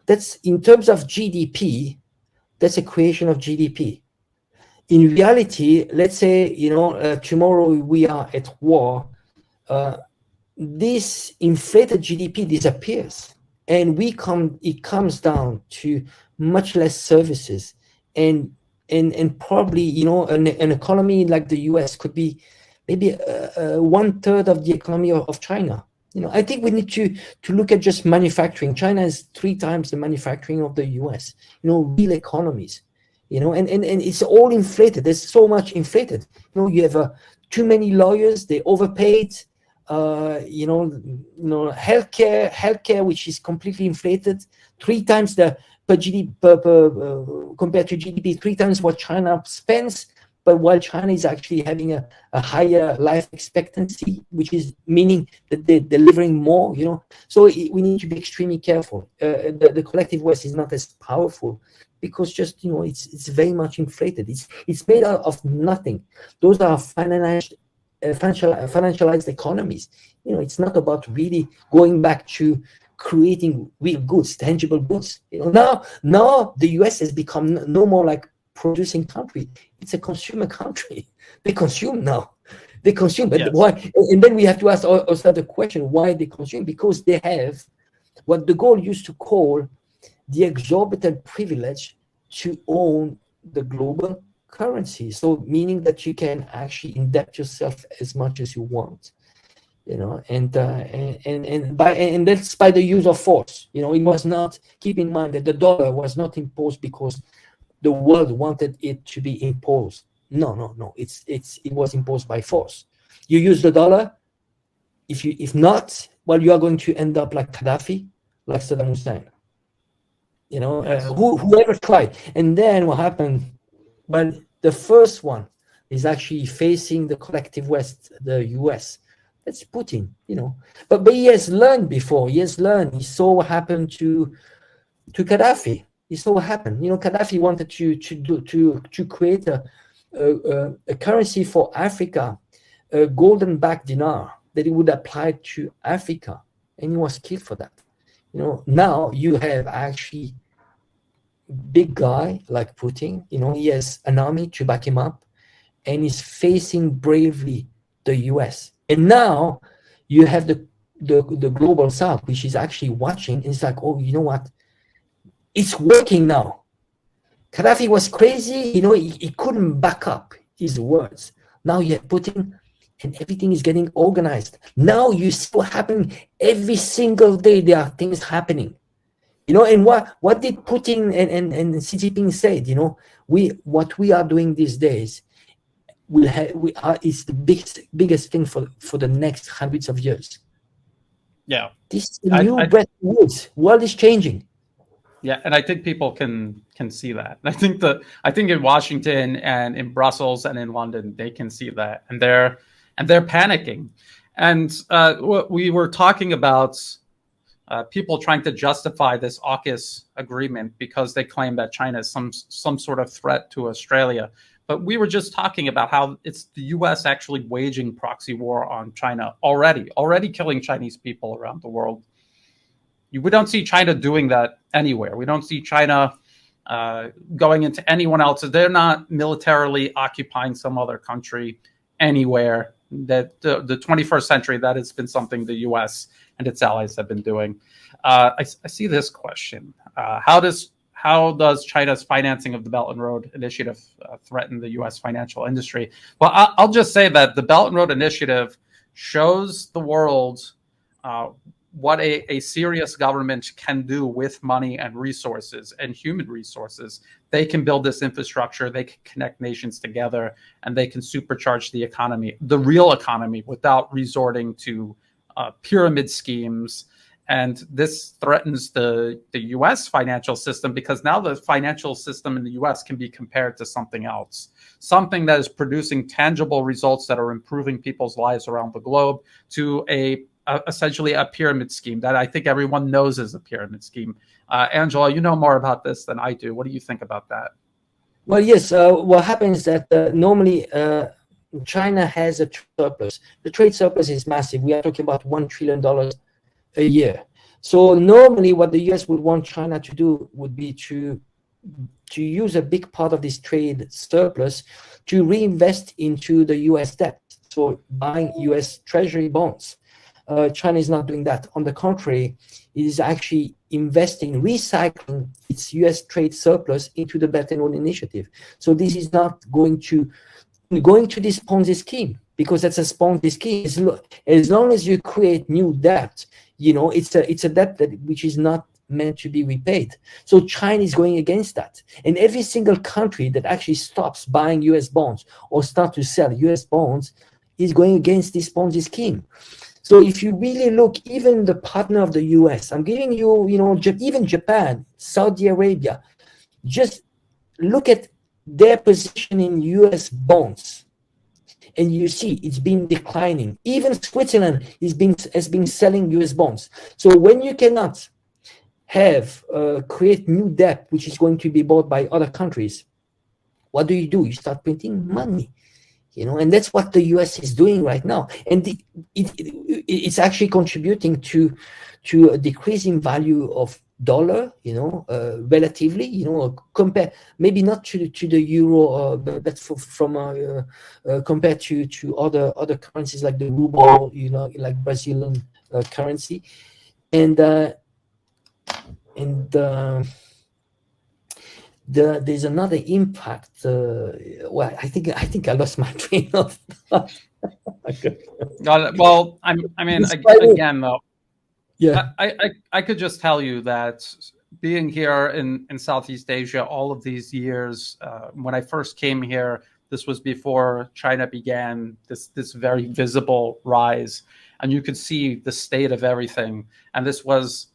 That's in terms of GDP. That's a creation of GDP. In reality, let's say tomorrow we are at war. This inflated GDP disappears, and it comes down to much less services, and probably an economy like the US could be maybe 1/3 of the economy of China. I think we need to look at just manufacturing. China is 3 times the manufacturing of the US. Real economies. And it's all inflated. There's so much inflated. You have too many lawyers. They overpaid. Healthcare, which is completely inflated, 3 times the per GDP compared to GDP, 3 times what China spends. But while China is actually having a higher life expectancy, which is meaning that they're delivering more, So we need to be extremely careful. The collective West is not as powerful because just it's very much inflated. It's made out of nothing. Those are financialized economies. It's not about really going back to creating real goods, tangible goods. Now the US has become no more like producing country. It's a consumer country. They consume now. They consume, but Yes. why? And then we have to ask ourselves the question: why they consume? Because they have what De Gaulle used to call the exorbitant privilege to own the global currency. So meaning that you can actually indebt yourself as much as you want, and that's by the use of force. It was not. Keep in mind that the dollar was not imposed because the world wanted it to be imposed. No. It was imposed by force. You use the dollar. If not, well, you are going to end up like Gaddafi, like Saddam Hussein. Yes. Whoever tried. And then what happened? Well, the first one is actually facing the collective West, the US. That's Putin, But he has learned before. He has learned. He saw what happened to Gaddafi. He saw what happened. Gaddafi wanted to create a currency for Africa, a golden backed dinar that he would apply to Africa, and he was killed for that. Now you have actually big guy like Putin. He has an army to back him up, and he's facing bravely the US. And now you have the global South, which is actually watching. And it's like, oh, you know what? It's working now. Gaddafi was crazy. He couldn't back up his words. Now you have Putin, and everything is getting organized. Now you see what happening every single day. There are things happening. And what did Putin and Xi Jinping said? What we are doing these days is the biggest thing for the next hundreds of years. Yeah. This is a new Bretton Woods. World is changing. Yeah, and I think people can see that. I think in Washington and in Brussels and in London they can see that, and they're panicking. And we were talking about people trying to justify this AUKUS agreement because they claim that China is some sort of threat to Australia. But we were just talking about how it's the U.S. actually waging proxy war on China already killing Chinese people around the world. We don't see China doing that anywhere. We don't see China going into anyone else. They're not militarily occupying some other country anywhere. That the 21st century, that has been something the U.S. and its allies have been doing. I see this question. How does China's financing of the Belt and Road Initiative threaten the U.S. financial industry? Well, I'll just say that the Belt and Road Initiative shows the world what a serious government can do with money and resources and human resources. They can build this infrastructure, they can connect nations together, and they can supercharge the economy, the real economy, without resorting to pyramid schemes. And this threatens the U.S. financial system, because now the financial system in the U.S. can be compared to something else, something that is producing tangible results that are improving people's lives around the globe, to essentially a pyramid scheme that I think everyone knows is a pyramid scheme. Angela, you know more about this than I do. What do you think about that? Well, yes. What happens is that normally China has a surplus. The trade surplus is massive. We are talking about $1 trillion a year. So normally what the US would want China to do would be to use a big part of this trade surplus to reinvest into the US debt. So buying US Treasury bonds. China is not doing that. On the contrary, it is actually investing, recycling its US trade surplus into the Belt and Road Initiative. So this is not going to this Ponzi scheme, because that's a Ponzi scheme. As long as you create new debt, it's a debt which is not meant to be repaid. So China is going against that. And every single country that actually stops buying US bonds or start to sell US bonds is going against this Ponzi scheme. So if you really look, even the partner of the US, I'm giving you, even Japan, Saudi Arabia, just look at their position in US bonds, and you see it's been declining. Even Switzerland has been selling US bonds. So when you cannot create new debt, which is going to be bought by other countries, what do? You start printing money. And that's what the US is doing right now. And it's actually contributing to a decreasing value of dollar, relatively, compare maybe not to the euro, but from compared to other currencies like the ruble, like Brazilian currency, and there's another impact. Well, I think I lost my train of thought. Well, I mean, again, though, Yeah. I could just tell you that being here in Southeast Asia all of these years, when I first came here, this was before China began this very visible rise, and you could see the state of everything. And this was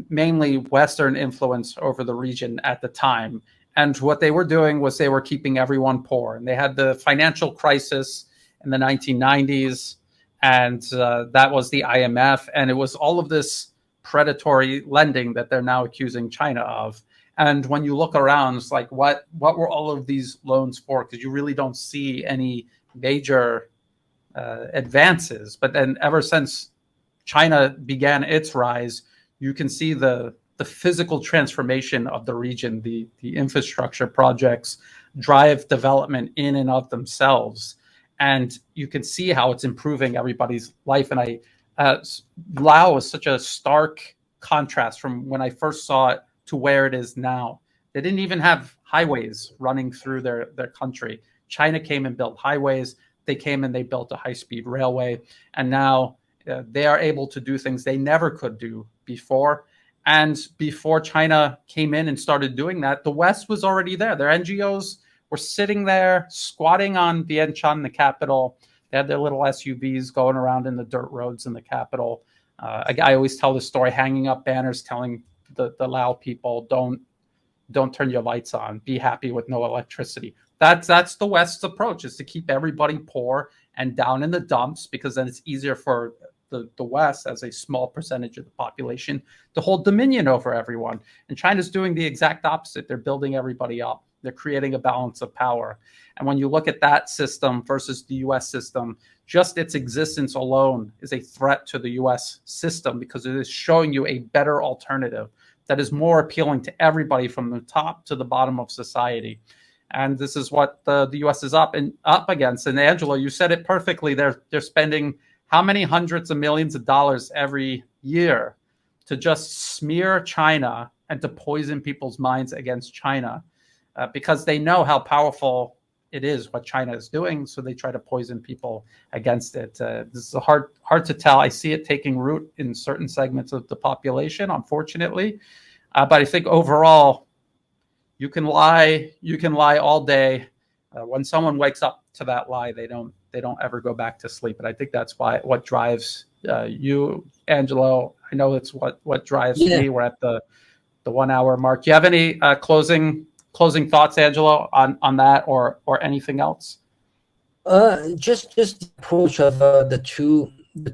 mainly Western influence over the region at the time. And what they were doing was they were keeping everyone poor. And they had the financial crisis in the 1990s, and that was the IMF. And it was all of this predatory lending that they're now accusing China of. And when you look around, it's like, what were all of these loans for? Because you really don't see any major advances. But then ever since China began its rise, you can see the physical transformation of the region. The infrastructure projects drive development in and of themselves, and you can see how it's improving everybody's life. And Laos is such a stark contrast from when I first saw it to where it is now. They didn't even have highways running through their country. China came and built highways. They came and they built a high-speed railway, and now they are able to do things they never could do before. And before China came in and started doing that, the West was already there. Their NGOs were sitting there, squatting on Vientiane, the capital. They had their little SUVs going around in the dirt roads in the capital. I always tell the story, hanging up banners telling the Lao people, don't turn your lights on. Be happy with no electricity. That's the West's approach, is to keep everybody poor and down in the dumps, because then it's easier for the West, as a small percentage of the population, to hold dominion over everyone. And China's doing the exact opposite. They're building everybody up. They're creating a balance of power. And when you look at that system versus the US system, just its existence alone is a threat to the US system, because it is showing you a better alternative that is more appealing to everybody from the top to the bottom of society. And this is what the US is up against. And Angelo, you said it perfectly. They're spending how many hundreds of millions of dollars every year to just smear China and to poison people's minds against China, because they know how powerful it is what China is doing. So they try to poison people against it. This is hard to tell. I see it taking root in certain segments of the population, unfortunately. But I think overall, you can lie all day. When someone wakes up to that lie, they don't ever go back to sleep. And I think that's what drives you, Angelo. I know it's what drives me. We're at the 1 hour mark. Do you have any closing thoughts, Angelo, on that or anything else? Just the approach of the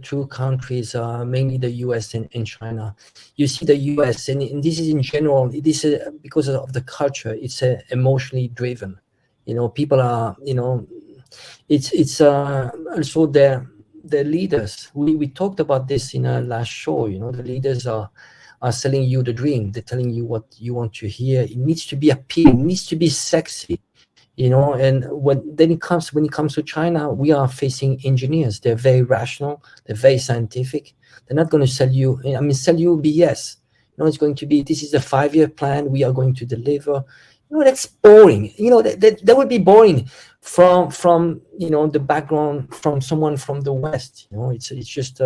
two countries, mainly the US and China. You see the US, and this is in general, this is because of the culture. It's emotionally driven. People are, it's also their leaders. We talked about this in our last show. The leaders are selling you the dream. They're telling you what you want to hear. It needs to be appealing. It needs to be sexy. And when it comes to China, we are facing engineers. They're very rational. They're very scientific. They're not going to sell you BS. It's going to be, this is a 5-year plan. We are going to deliver. That's boring. That would be boring from the background, from someone from the West. It's just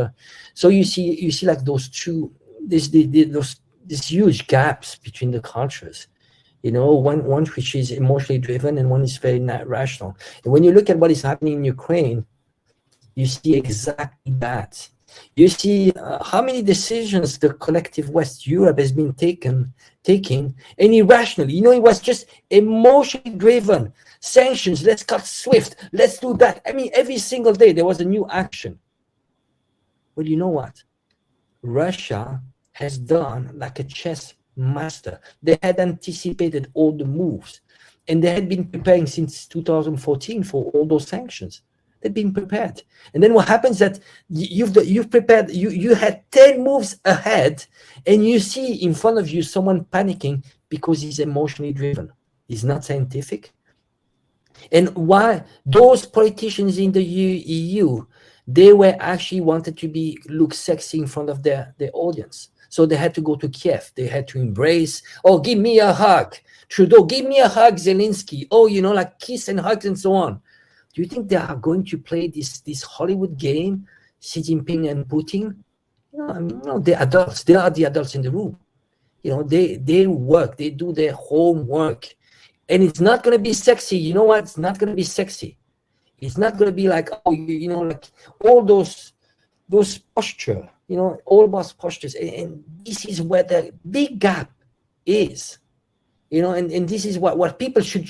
so you see like those two, these huge gaps between the cultures. One which is emotionally driven and one is very rational. And when you look at what is happening in Ukraine, you see exactly that. You see how many decisions the collective West Europe has been taking, and irrationally. It was just emotionally driven. Sanctions, let's cut SWIFT, let's do that. I mean, every single day there was a new action. Well, you know what? Russia has done like a chess master. They had anticipated all the moves, and they had been preparing since 2014 for all those sanctions. They've been prepared. And then what happens that you've prepared, you had 10 moves ahead, and you see in front of you someone panicking because he's emotionally driven. He's not scientific. And why those politicians in the EU, they were actually wanted to look sexy in front of their audience. So they had to go to Kiev. They had to embrace, oh, give me a hug. Trudeau, give me a hug, Zelensky. Oh, like kiss and hugs and so on. Do you think they are going to play this Hollywood game, Xi Jinping and Putin? No, they're adults. They are the adults in the room. They work. They do their homework. And it's not going to be sexy. You know what? It's not going to be sexy. It's not going to be like, oh, like all those posture, all those postures. And this is where the big gap is, and this is what people should.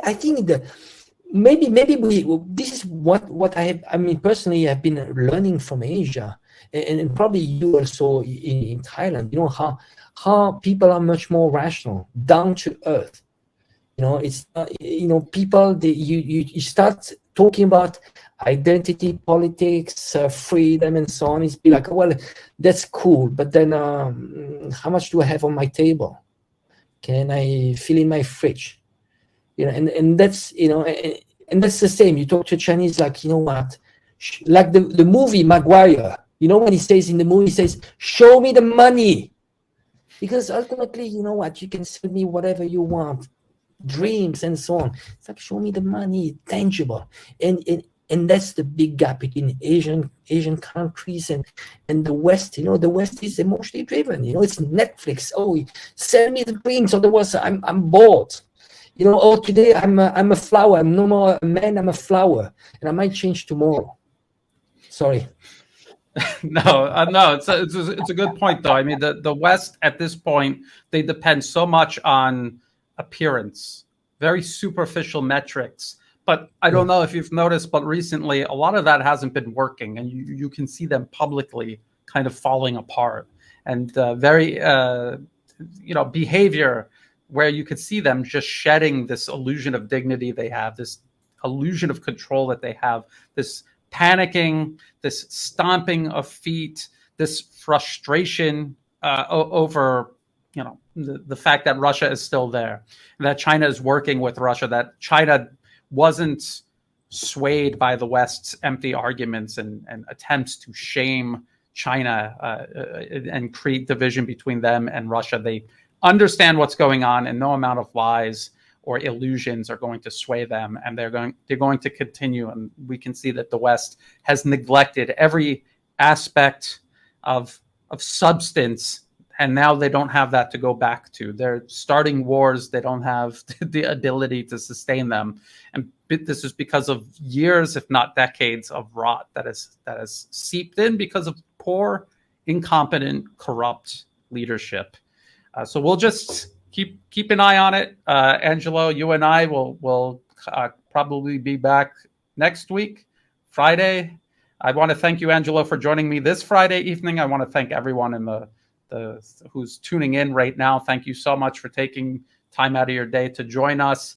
I think maybe this is what I mean, personally, I've been learning from Asia, and probably you also in Thailand, how people are much more rational, down to earth. It's people, you start talking about identity politics, freedom and so on. It's be like, well, that's cool, but then how much do I have on my table? Can I fill in my fridge? And that's and that's the same. You talk to Chinese, like, what, like the movie Maguire, when he says in the movie, he says, show me the money, because ultimately, what, you can sell me whatever you want, dreams and so on. It's like, show me the money, tangible. And that's the big gap between Asian countries and the West. The West is emotionally driven. It's Netflix. Oh, sell me the dreams, otherwise I'm bored. Oh, today I'm a flower. I'm no more a man. I'm a flower, and I might change tomorrow. Sorry. No, it's a good point, though. I mean, the West at this point, they depend so much on appearance, very superficial metrics. But I don't know if you've noticed, but recently a lot of that hasn't been working, and you can see them publicly kind of falling apart, and very behavior where you could see them just shedding this illusion of dignity they have, this illusion of control that they have, this panicking, this stomping of feet, this frustration over the fact that Russia is still there, that China is working with Russia, that China wasn't swayed by the West's empty arguments and attempts to shame China and create division between them and Russia. They understand what's going on, and no amount of lies or illusions are going to sway them, and they're going to continue. And we can see that the West has neglected every aspect of substance, and now they don't have that to go back to. They're starting wars. They don't have the ability to sustain them. And this is because of years, if not decades, of rot that has seeped in because of poor, incompetent, corrupt leadership. So we'll just keep an eye on it. Angelo, you and I will probably be back next week, Friday. I want to thank you, Angelo, for joining me this Friday evening. I want to thank everyone in the who's tuning in right now. Thank you so much for taking time out of your day to join us.